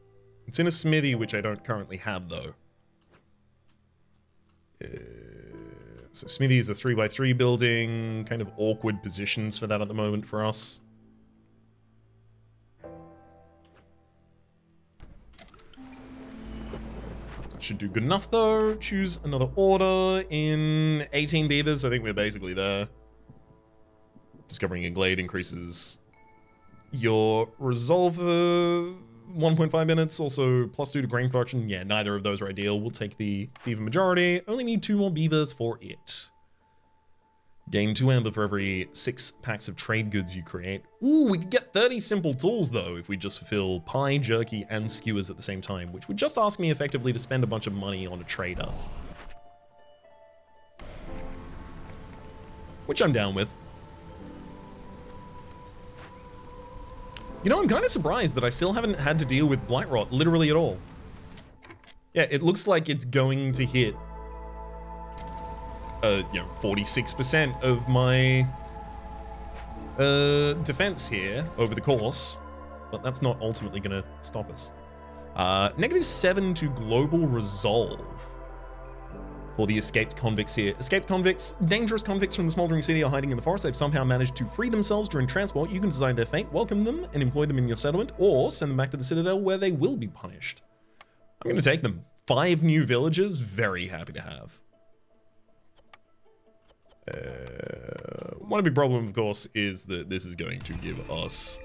S1: It's in a smithy, which I don't currently have, though. So smithy is a 3x3 building. Kind of awkward positions for that at the moment for us. That should do good enough, though. Choose another order in 18 beavers. I think we're basically there. Discovering a glade increases your resolve 1.5 minutes, also +2 to grain production. Yeah, neither of those are ideal. We'll take the beaver majority. Only need 2 more beavers for it. Gain 2 amber for every 6 packs of trade goods you create. Ooh, we could get 30 simple tools, though, if we just fulfill pie, jerky, and skewers at the same time, which would just ask me effectively to spend a bunch of money on a trader. Which I'm down with. You know, I'm kind of surprised that I still haven't had to deal with blight rot literally at all. Yeah, it looks like it's going to hit, 46% of my defense here over the course, but that's not ultimately going to stop us. -7 to global resolve for the escaped convicts here. Escaped convicts, dangerous convicts from the smoldering city are hiding in the forest. They've somehow managed to free themselves during transport. You can decide their fate, welcome them, and employ them in your settlement, or send them back to the citadel where they will be punished. I'm going to take them. 5 new villagers, very happy to have. One big problem, of course, is that this is going to give us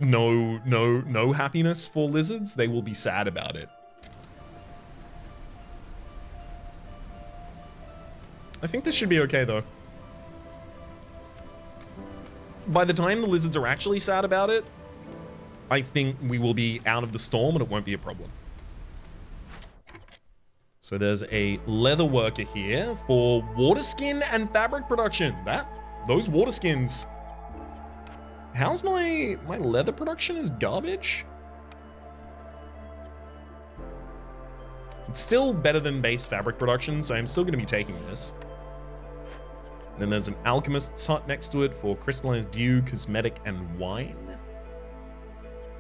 S1: no happiness for lizards. They will be sad about it. I think this should be okay, though. By the time the lizards are actually sad about it, I think we will be out of the storm and it won't be a problem. So there's a leather worker here for water skin and fabric production. Those water skins. How's my leather production is garbage? It's still better than base fabric production, so I'm still going to be taking this. And then there's an alchemist's hut next to it for crystallized dew, cosmetic, and wine.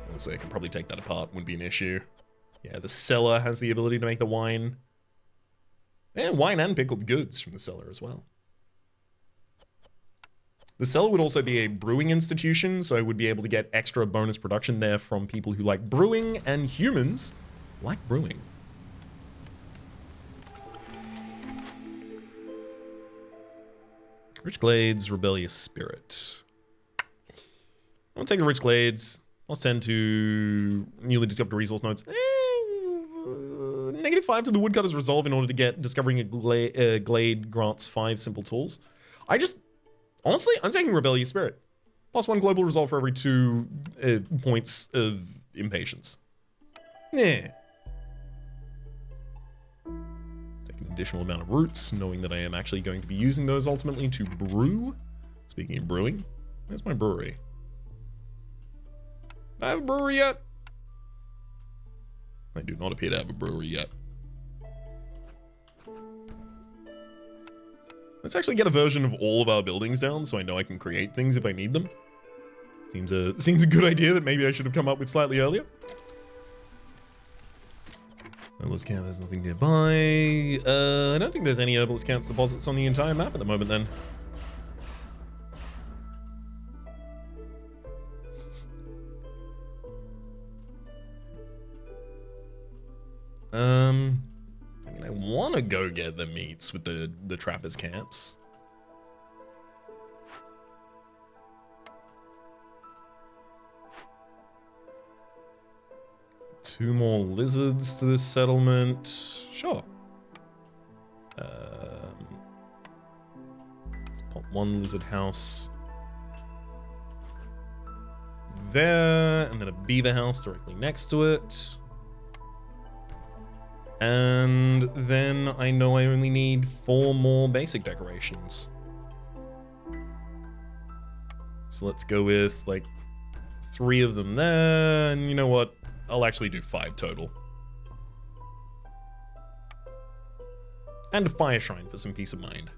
S1: Honestly, I can probably take that apart, wouldn't be an issue. Yeah, the cellar has the ability to make the wine. And wine and pickled goods from the cellar as well. The cellar would also be a brewing institution, so I would be able to get extra bonus production there from people who like brewing, and humans like brewing. Rich Glades, Rebellious Spirit. I'll take the Rich Glades. I'll send to newly discovered resource nodes. -5 to the Woodcutter's Resolve in order to get discovering a glade grants 5 simple tools. Honestly, I'm taking Rebellious Spirit. +1 global resolve for every 2 points of impatience. Yeah. Take an additional amount of roots, knowing that I am actually going to be using those ultimately to brew. Speaking of brewing, where's my brewery? Do I have a brewery yet? I do not appear to have a brewery yet. Let's actually get a version of all of our buildings down so I know I can create things if I need them. Seems a good idea that maybe I should have come up with slightly earlier. Herbalist camp has nothing nearby. I don't think there's any herbalist camps deposits on the entire map at the moment then. I mean, I want to go get the meats with the trappers camps. Two more lizards to this settlement. Sure. Let's pop one lizard house there, and then a beaver house directly next to it. And then I know I only need 4 more basic decorations. So let's go with like 3 of them there, and you know what? I'll actually do 5 total. And a fire shrine for some peace of mind.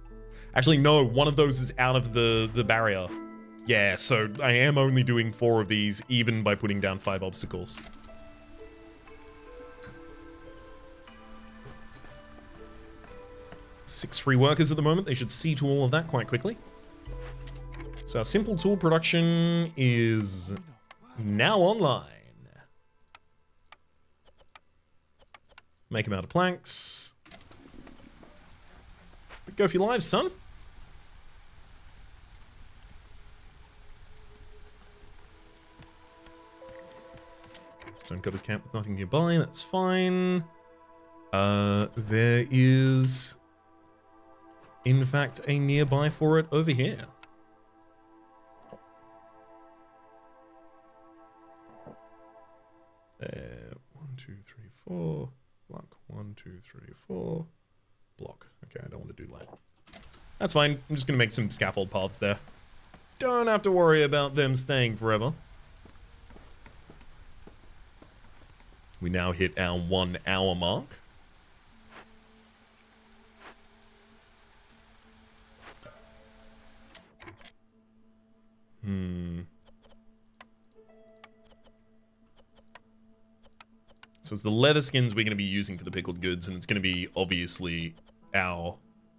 S1: Actually, no, one of those is out of the barrier. Yeah, so I am only doing 4 of these, even by putting down 5 obstacles. Six free workers at the moment. They should see to all of that quite quickly. So our simple tool production is now online. Make them out of planks. Go for your lives, son. Stonecutter's camp with nothing nearby. That's fine. There is, in fact, a nearby for it over here. There. 1, 2, 3, 4. Block. 1, 2, 3, 4. Block. Okay, I don't want to do that. That's fine. I'm just going to make some scaffold paths there. Don't have to worry about them staying forever. We now hit our 1 hour mark. So it's the leather skins we're going to be using for the pickled goods, and it's going to be, obviously, our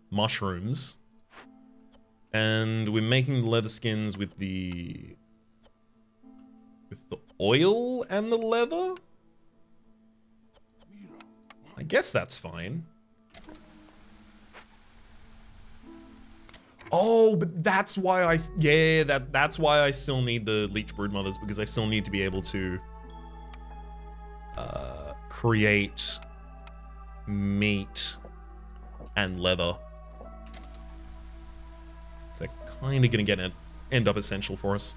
S1: mushrooms. And we're making the leather skins with the oil and the leather? I guess that's fine. Oh, but that's why that's why I still need the leech brood mothers, because I still need to be able to create meat and leather. So they're kind of gonna end up essential for us.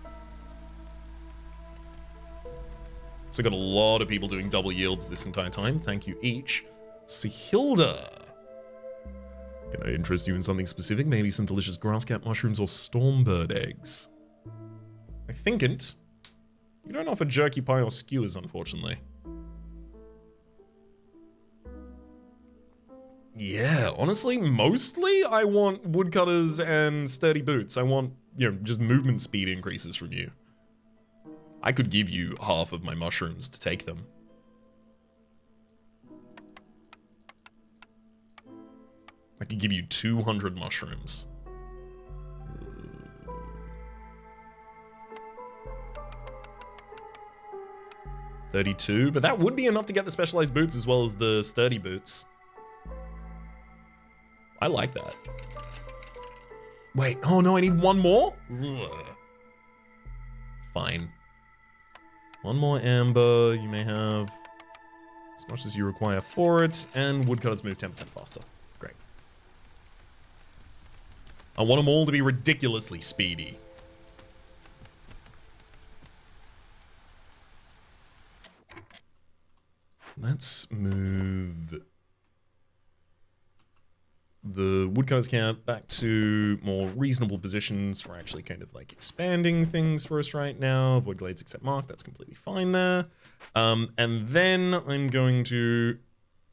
S1: So got a lot of people doing double yields this entire time. Thank you each. Sihilda. Can I interest you in something specific? Maybe some delicious grasscap mushrooms or stormbird eggs? I thinkn't. You don't offer jerky pie or skewers, unfortunately. Yeah, honestly, mostly I want woodcutters and sturdy boots. I want, you know, just movement speed increases from you. I could give you half of my mushrooms to take them. I could give you 200 mushrooms. $32, but that would be enough to get the specialized boots as well as the sturdy boots. I like that. Wait, oh no, I need one more? Ugh. Fine. One more amber, you may have as much as you require for it, and woodcutters move 10% faster. Great. I want them all to be ridiculously speedy. Let's move the woodcutters camp back to more reasonable positions for actually kind of like expanding things for us right now. Void glades except mark, that's completely fine there. And then I'm going to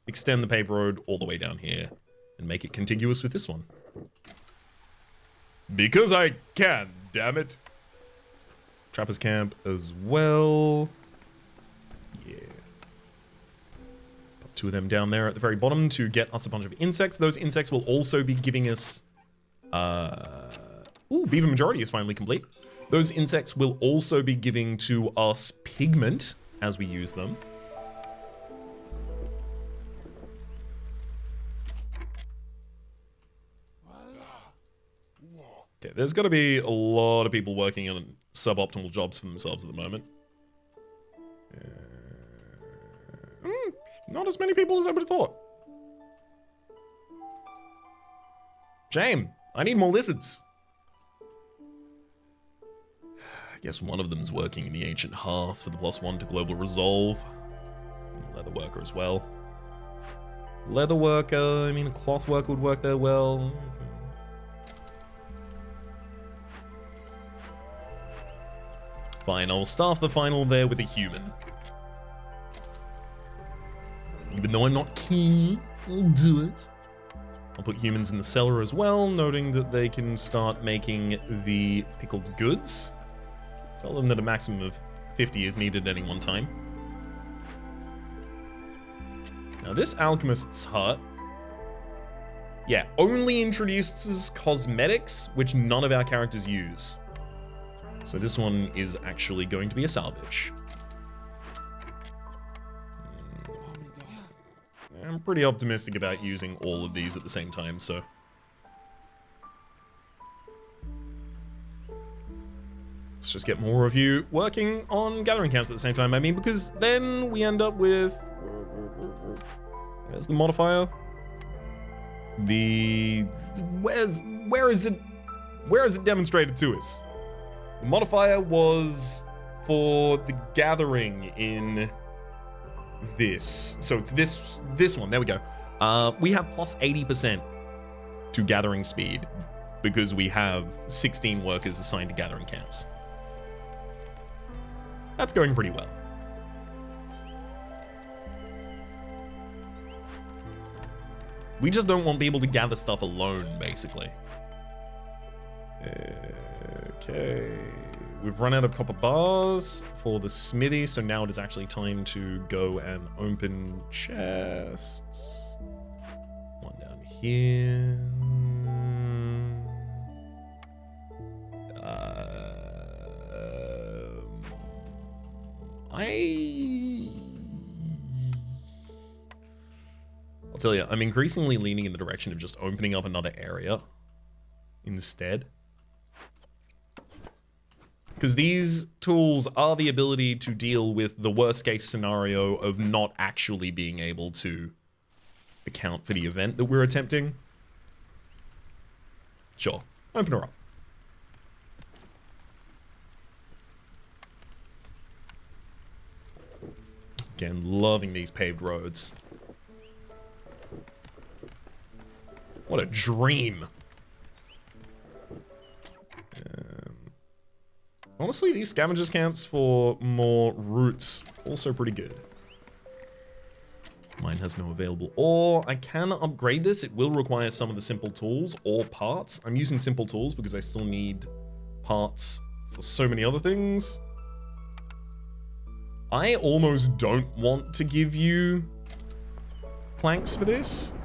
S1: extend the paved road all the way down here and make it contiguous with this one. Because I can, damn it. Trappers camp as well. Yeah. Put two of them down there at the very bottom to get us a bunch of insects. Those insects will also be giving us... Ooh, beaver majority is finally complete. Those insects will also be giving to us pigment as we use them. Okay, there's got to be a lot of people working on suboptimal jobs for themselves at the moment. Not as many people as I would have thought. Shame. I need more lizards. I guess one of them's working in the Ancient Hearth for the +1 to Global Resolve. Leatherworker as well. Leatherworker, I mean, a cloth worker would work there well. Fine, I'll staff the final there with a human. Even though I'm not keen, I'll do it. I'll put humans in the cellar as well, noting that they can start making the pickled goods. Tell them that a maximum of 50 is needed at any one time. Now this alchemist's hut, yeah, only introduces cosmetics, which none of our characters use. So this one is actually going to be a salvage. I'm pretty optimistic about using all of these at the same time, so... Let's just get more of you working on gathering camps at the same time. I mean, because then we end up with... Where's the modifier? Where is it demonstrated to us? The modifier was for the gathering in this. So it's this one. There we go. We have plus 80% to gathering speed because we have 16 workers assigned to gathering camps. That's going pretty well. We just don't want people to gather stuff alone, basically. Okay. We've run out of copper bars for the smithy, so now it is actually time to go and open chests. One down here. I'll tell you, I'm increasingly leaning in the direction of just opening up another area instead. Because these tools are the ability to deal with the worst case scenario of not actually being able to account for the event that we're attempting. Sure, open her up. Again, loving these paved roads. What a dream. Honestly, these scavengers camps for more roots, also pretty good. Mine has no available ore. I can upgrade this. It will require some of the simple tools or parts. I'm using simple tools because I still need parts for so many other things. I almost don't want to give you planks for this,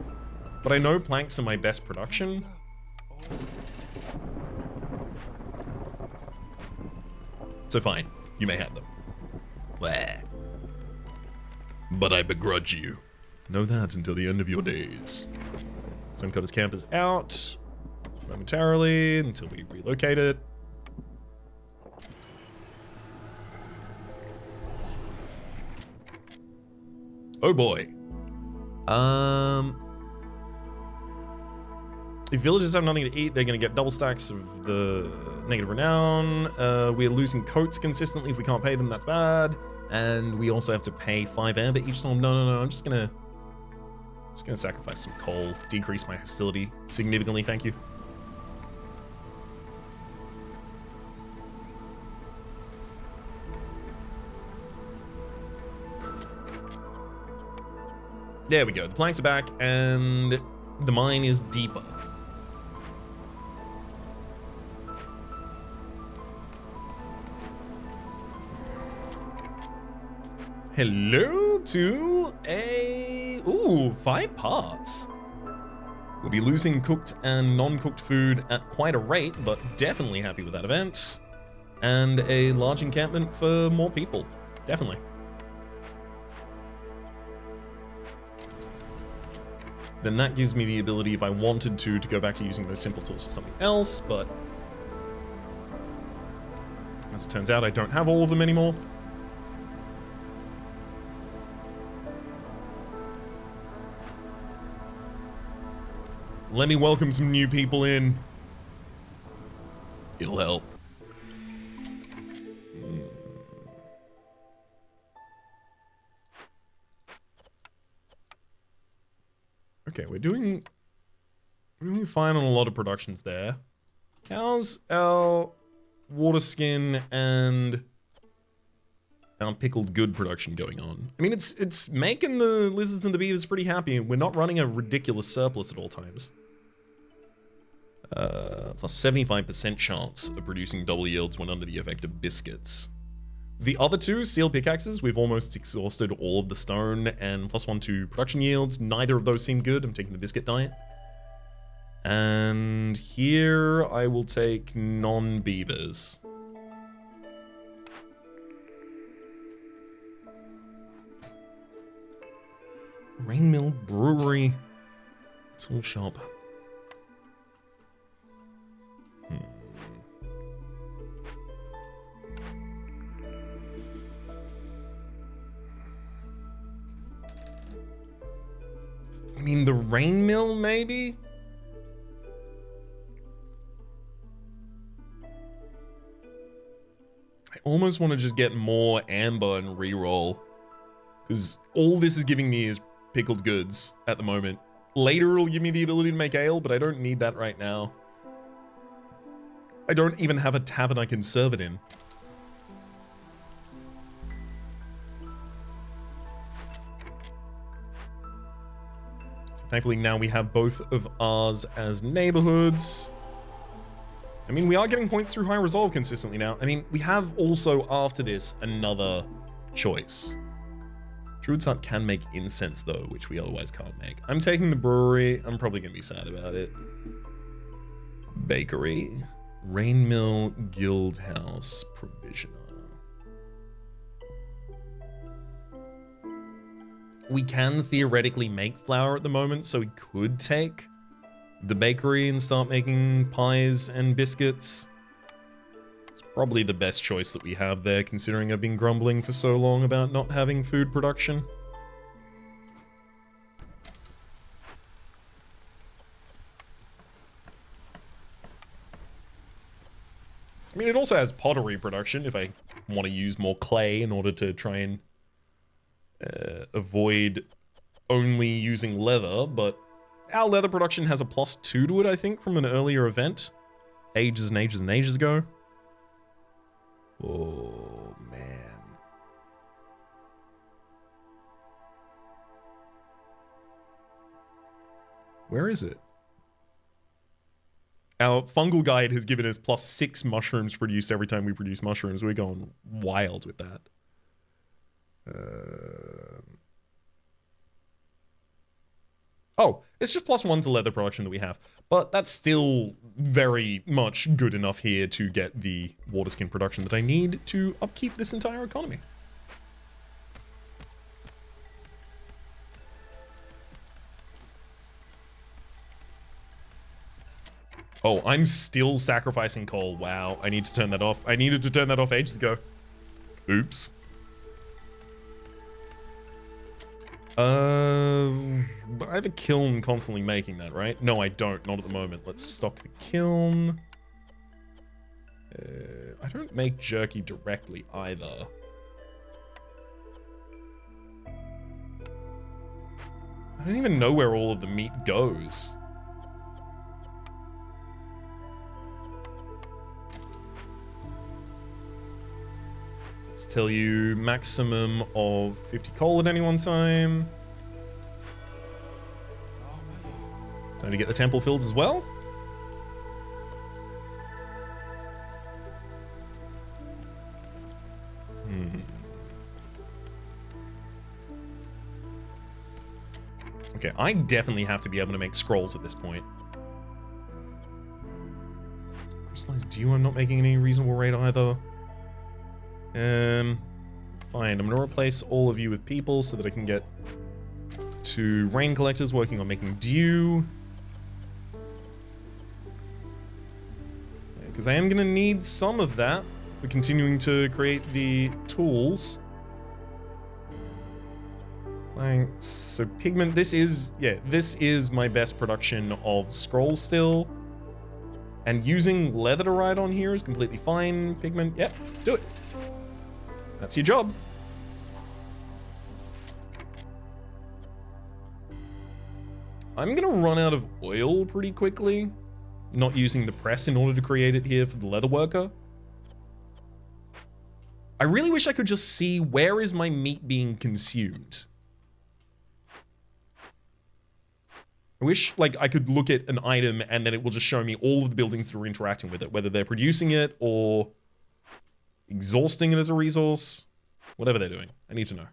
S1: but I know planks are my best production. So fine, you may have them. Bleh. But I begrudge you. Know that until the end of your days. Stonecutter's camp is out momentarily until we relocate it. Oh boy. If villagers have nothing to eat, they're going to get double stacks of the negative renown. We're losing coats consistently. If we can't pay them, that's bad. And we also have to pay 5 amber each time. No. I'm just gonna sacrifice some coal. Decrease my hostility significantly. Thank you. There we go. The planks are back, and the mine is deeper. Hello to a... Ooh, 5 parts. We'll be losing cooked and non-cooked food at quite a rate, but definitely happy with that event. And a large encampment for more people. Definitely. Then that gives me the ability, if I wanted to go back to using those simple tools for something else, but... as it turns out, I don't have all of them anymore. Let me welcome some new people in. It'll help. Okay, we're doing fine on a lot of productions there. How's our water skin and our pickled good production going on? I mean, it's making the lizards and the beavers pretty happy. We're not running a ridiculous surplus at all times. Plus 75% chance of producing double yields when under the effect of biscuits. The other two, steel pickaxes, we've almost exhausted all of the stone, and +1 to production yields. Neither of those seem good. I'm taking the biscuit diet. And here I will take non-beavers. Rain mill, brewery, tool shop. I mean, the rain mill, maybe? I almost want to just get more amber and reroll, because all this is giving me is pickled goods at the moment. Later it'll give me the ability to make ale, but I don't need that right now. I don't even have a tavern I can serve it in. So thankfully now we have both of ours as neighborhoods. I mean, we are getting points through high resolve consistently now. I mean, we have also, after this, another choice. Druid's Hut can make incense, though, which we otherwise can't make. I'm taking the brewery. I'm probably going to be sad about it. Bakery. Rain Mill, Guild House, Provisioner. We can theoretically make flour at the moment, so we could take the bakery and start making pies and biscuits. It's probably the best choice that we have there, considering I've been grumbling for so long about not having food production. I mean, it also has pottery production if I want to use more clay in order to try and avoid only using leather, but our leather production has a +2 to it, I think, from an earlier event. Ages and ages and ages ago. Oh, man. Where is it? Our fungal guide has given us +6 mushrooms produced every time we produce mushrooms. We're going wild with that. Oh, it's just +1 to leather production that we have. But that's still very much good enough here to get the water skin production that I need to upkeep this entire economy. Oh, I'm still sacrificing coal. Wow, I need to turn that off. I needed to turn that off ages ago. Oops. But I have a kiln constantly making that, right? No, I don't. Not at the moment. Let's stock the kiln. I don't make jerky directly either. I don't even know where all of the meat goes. Let's tell you maximum of 50 coal at any one time. Time to get the temple filled as well. Okay, I definitely have to be able to make scrolls at this point. Crystallized dew, I'm not making any reasonable rate either. Fine, I'm gonna replace all of you with people so that I can get to rain collectors working on making dew. Because I am gonna need some of that for continuing to create the tools. Thanks. So pigment, this is my best production of scrolls still. And using leatherite on here is completely fine. Pigment, yep, do it. That's your job. I'm gonna run out of oil pretty quickly. Not using the press in order to create it here for the leather worker. I really wish I could just see where is my meat being consumed. I wish like I could look at an item and then it will just show me all of the buildings that are interacting with it, whether they're producing it or exhausting it as a resource, whatever they're doing. I need to know.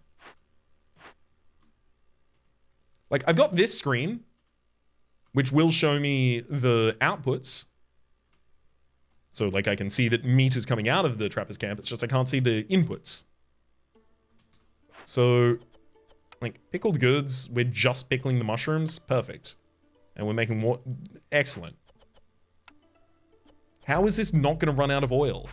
S1: Like I've got this screen, which will show me the outputs. So like I can see that meat is coming out of the trapper's camp. It's just I can't see the inputs. So like pickled goods, we're just pickling the mushrooms. Perfect. And we're making more. Excellent. How is this not going to run out of oil?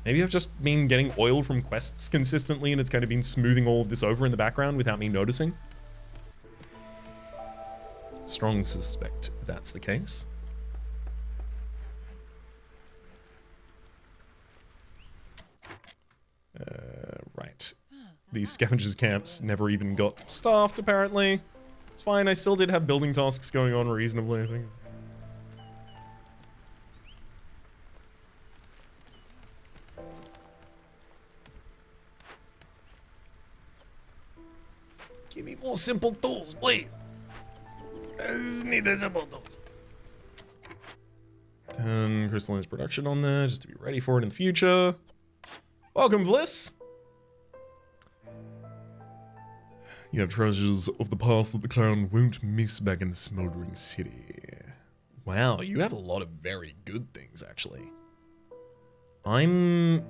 S1: Maybe I've just been getting oil from quests consistently and it's kind of been smoothing all of this over in the background without me noticing. Strong suspect that's the case. Right. These scavengers camps never even got staffed, apparently. It's fine, I still did have building tasks going on reasonably, I think. Give me more simple tools, please. I just need the simple tools. 10 crystallized production on there, just to be ready for it in the future. Welcome, Bliss. You have treasures of the past that the clown won't miss back in the smoldering city. Wow, you have a lot of very good things, actually. I'm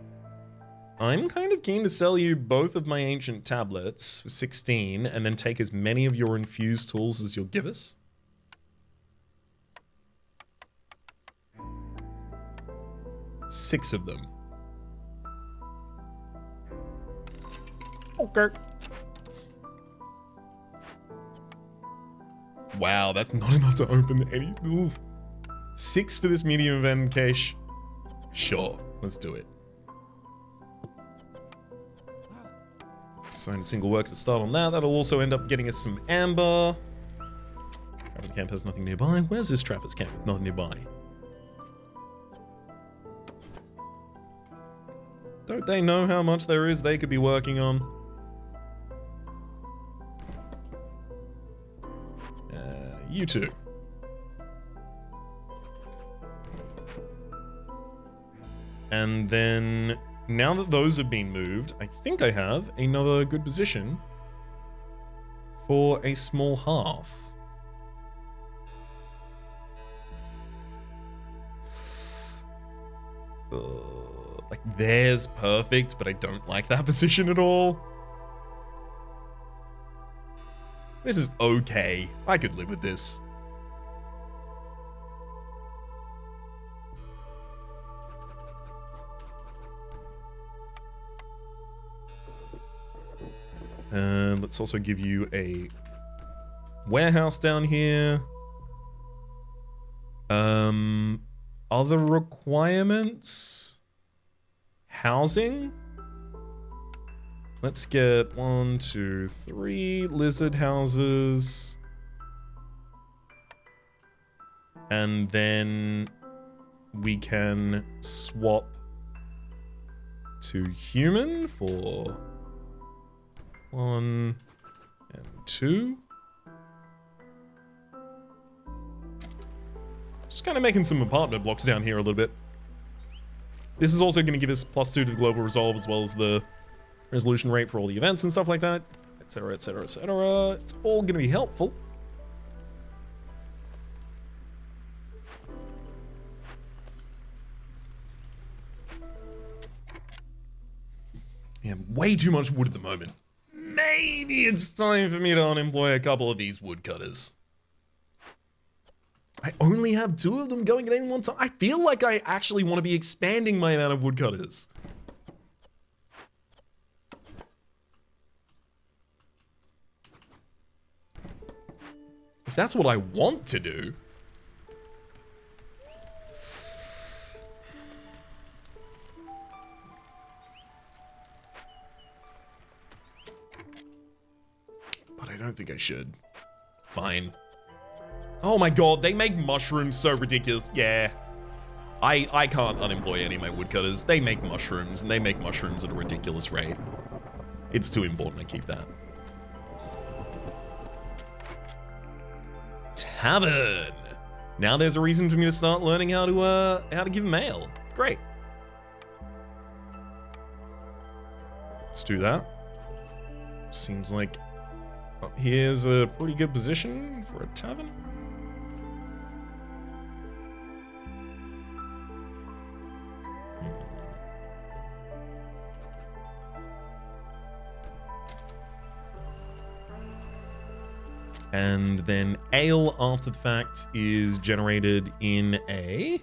S1: kind of keen to sell you both of my ancient tablets for 16 and then take as many of your infused tools as you'll give us. Six of them. Okay. Wow, that's not enough to open any. Oof. 6 for this medium event cache. Sure, let's do it. Assign a single worker to start on that. That'll also end up getting us some amber. Trapper's camp has nothing nearby. Where's this trapper's camp with nothing nearby? Don't they know how much there is they could be working on? You two. And then, now that those have been moved, I think I have another good position for a small hearth. Like, there's perfect, but I don't like that position at all. This is okay. I could live with this. Let's also give you a warehouse down here. Other requirements? Housing? Let's get 1, 2, 3 lizard houses. And then we can swap to human for 1 and 2. Just kind of making some apartment blocks down here a little bit. This is also going to give us +2 to the global resolve, as well as the resolution rate for all the events and stuff like that, etc, etc, etc. It's all going to be helpful. Yeah, way too much wood at the moment. Maybe it's time for me to unemploy a couple of these woodcutters. I only have 2 of them going at any one time. I feel like I actually want to be expanding my amount of woodcutters. If that's what I want to do. But I don't think I should. Fine. Oh my god, they make mushrooms so ridiculous. Yeah. I can't unemploy any of my woodcutters. They make mushrooms, and they make mushrooms at a ridiculous rate. It's too important I keep that. Tavern. Now there's a reason for me to start learning how to give mail. Great. Let's do that. Seems like up here's a pretty good position for a tavern. And then ale after the fact is generated in a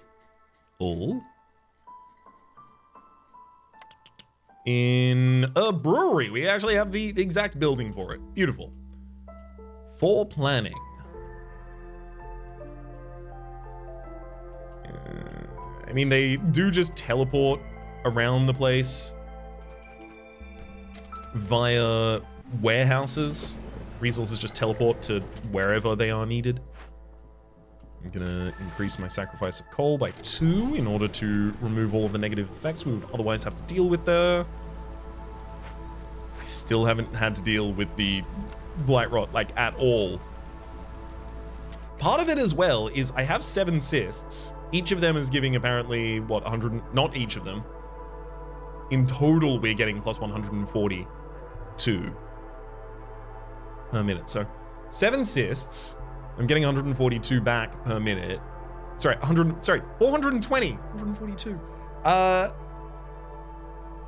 S1: brewery. We actually have the exact building for it. Beautiful. For planning. I mean, they do just teleport around the place via warehouses. Resources just teleport to wherever they are needed. I'm gonna increase my sacrifice of coal by 2 in order to remove all of the negative effects we would otherwise have to deal with there. I still haven't had to deal with the blight rot, like, at all. Part of it as well is I have 7 cysts. Each of them is giving apparently, what, 100, not each of them. In total, we're getting plus 142 per minute. So 7 cysts, I'm getting 142 back per minute. Sorry, 420, 142.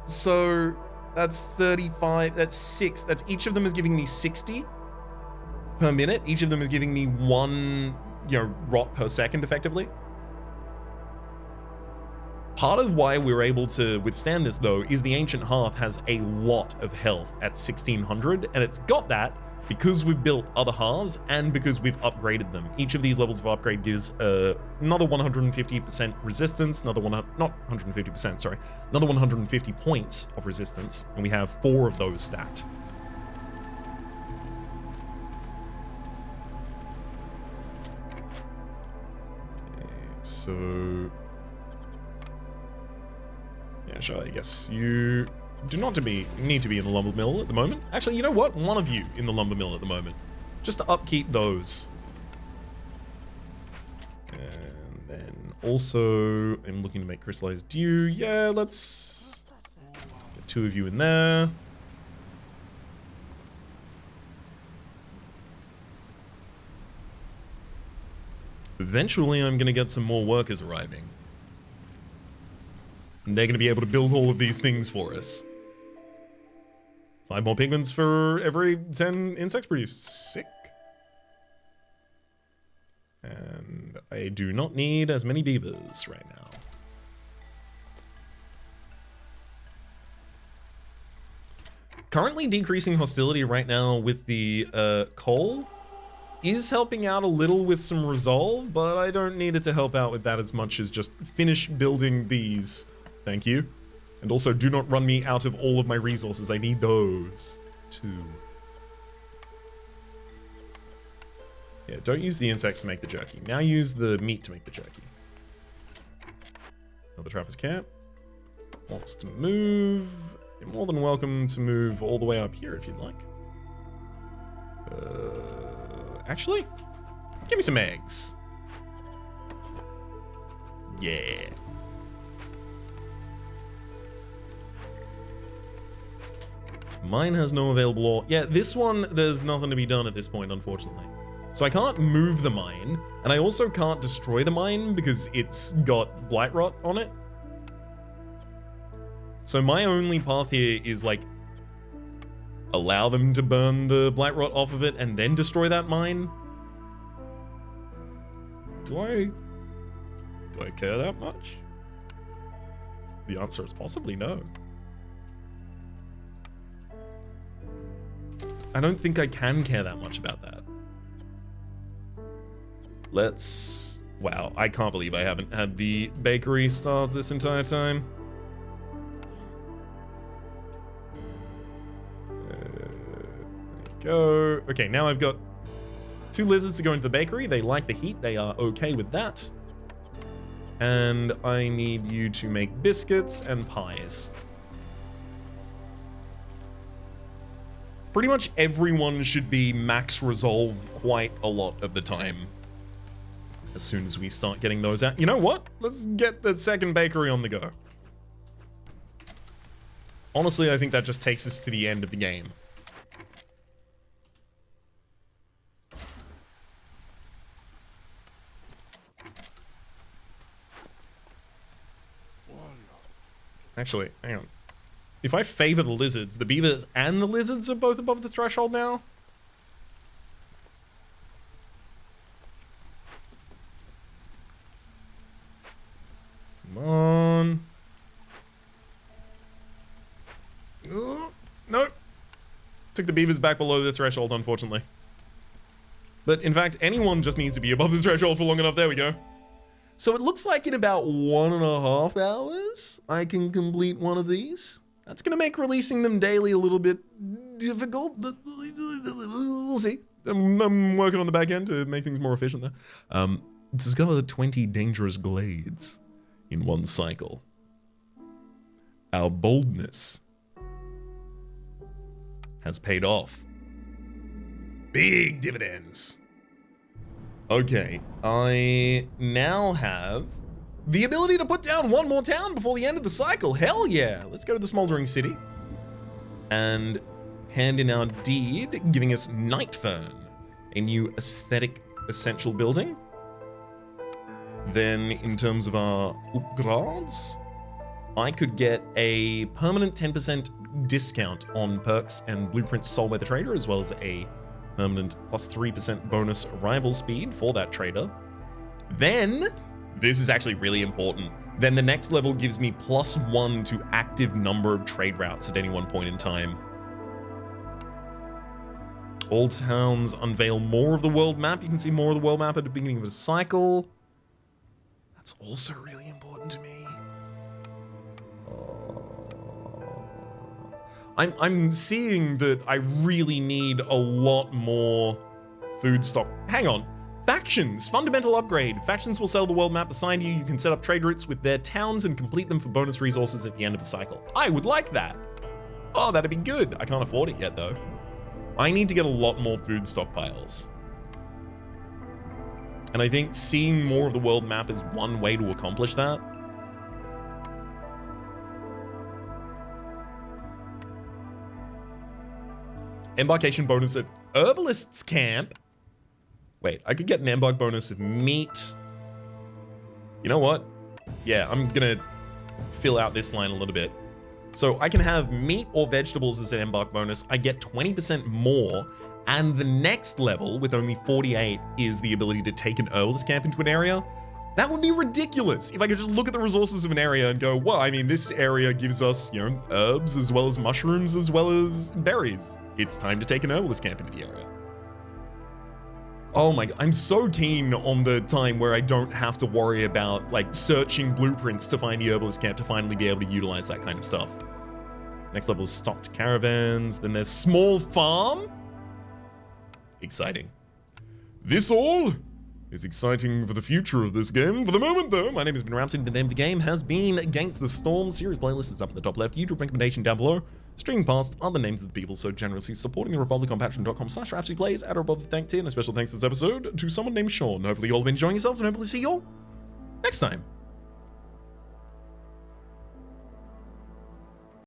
S1: So that's 35, that's 6. That's each of them is giving me 60 per minute. Each of them is giving me 1, rot per second effectively. Part of why we're able to withstand this though is the Ancient Hearth has a lot of health at 1600, and it's got that because we've built other hearths and because we've upgraded them. Each of these levels of upgrade gives another 150% resistance, another 150 points of resistance, and we have 4 of those stacked. so... Yeah, sure, I guess you do not need to be in the lumber mill at the moment. Actually, you know what? One of you in the lumber mill at the moment. Just to upkeep those. And then also, I'm looking to make crystallized dew. Yeah, let's get 2 of you in there. Eventually, I'm going to get some more workers arriving. And they're going to be able to build all of these things for us. 5 more pigments for every 10 insects produced. Sick. And I do not need as many beavers right now. Currently decreasing hostility right now with the coal is helping out a little with some resolve, but I don't need it to help out with that as much as just finish building these. Thank you. And also do not run me out of all of my resources. I need those too. Yeah, don't use the insects to make the jerky. Now use the meat to make the jerky. Another trapper's camp. Wants to move. You're more than welcome to move all the way up here if you'd like. Actually, give me some eggs. Yeah. Mine has no available ore. Yeah, this one, there's nothing to be done at this point, unfortunately. So I can't move the mine, and I also can't destroy the mine because it's got blight rot on it. So my only path here is like allow them to burn the blight rot off of it and then destroy that mine. Do I care that much? The answer is possibly no. I don't think I can care that much about that. Let's... Wow, I can't believe I haven't had the bakery starved this entire time. There you go. Okay, now I've got 2 lizards to go into the bakery. They like the heat. They are okay with that. And I need you to make biscuits and pies. Pretty much everyone should be max resolve quite a lot of the time. As soon as we start getting those out. You know what? Let's get the second bakery on the go. Honestly, I think that just takes us to the end of the game. Actually, hang on. If I favor the lizards, the beavers and the lizards are both above the threshold now? Come on. Oh, nope. Took the beavers back below the threshold, unfortunately. But in fact, anyone just needs to be above the threshold for long enough. There we go. So it looks like in about 1.5 hours, I can complete one of these. That's going to make releasing them daily a little bit difficult, but we'll see. I'm working on the back end to make things more efficient there. Discover 20 dangerous glades in one cycle. Our boldness has paid off. Big dividends. Okay, I now have the ability to put down one more town before the end of the cycle. Hell yeah. Let's go to the Smoldering City and hand in our deed, giving us Nightfern, a new aesthetic essential building. Then in terms of our upgrades, I could get a permanent 10% discount on perks and blueprints sold by the trader, as well as a permanent plus 3% bonus arrival speed for that trader. Then, this is actually really important. Then the next level gives me +1 to active number of trade routes at any one point in time. All towns unveil more of the world map. You can see more of the world map at the beginning of a cycle. That's also really important to me. I'm seeing that I really need a lot more food stock. Hang on. Factions, fundamental upgrade. Factions will settle the world map assigned to you. You can set up trade routes with their towns and complete them for bonus resources at the end of a cycle. I would like that. Oh, that'd be good. I can't afford it yet though. I need to get a lot more food stockpiles. And I think seeing more of the world map is one way to accomplish that. Embarkation bonus of Herbalist's Camp. Wait, I could get an embark bonus of meat. You know what? Yeah, I'm gonna fill out this line a little bit. So I can have meat or vegetables as an embark bonus. I get 20% more. And the next level, with only 48, is the ability to take an herbalist camp into an area. That would be ridiculous if I could just look at the resources of an area and go, well, I mean, this area gives us, you know, herbs as well as mushrooms as well as berries. It's time to take an herbalist camp into the area. Oh my god, I'm so keen on the time where I don't have to worry about like searching blueprints to find the herbalist camp to finally be able to utilize that kind of stuff. Next level is stocked caravans, then there's small farm. Exciting. This all is exciting for the future of this game. For the moment though, my name has been Rhapsody. The name of the game has been Against the Storm. Series playlist is up in the top left. YouTube recommendation down below. Streaming past other names of the people so generously supporting the Republic on patreon.com/RhapsodyPlays at or above the thank tier. And a special thanks this episode to someone named Sean. Hopefully you all have been enjoying yourselves and hopefully see you all next time.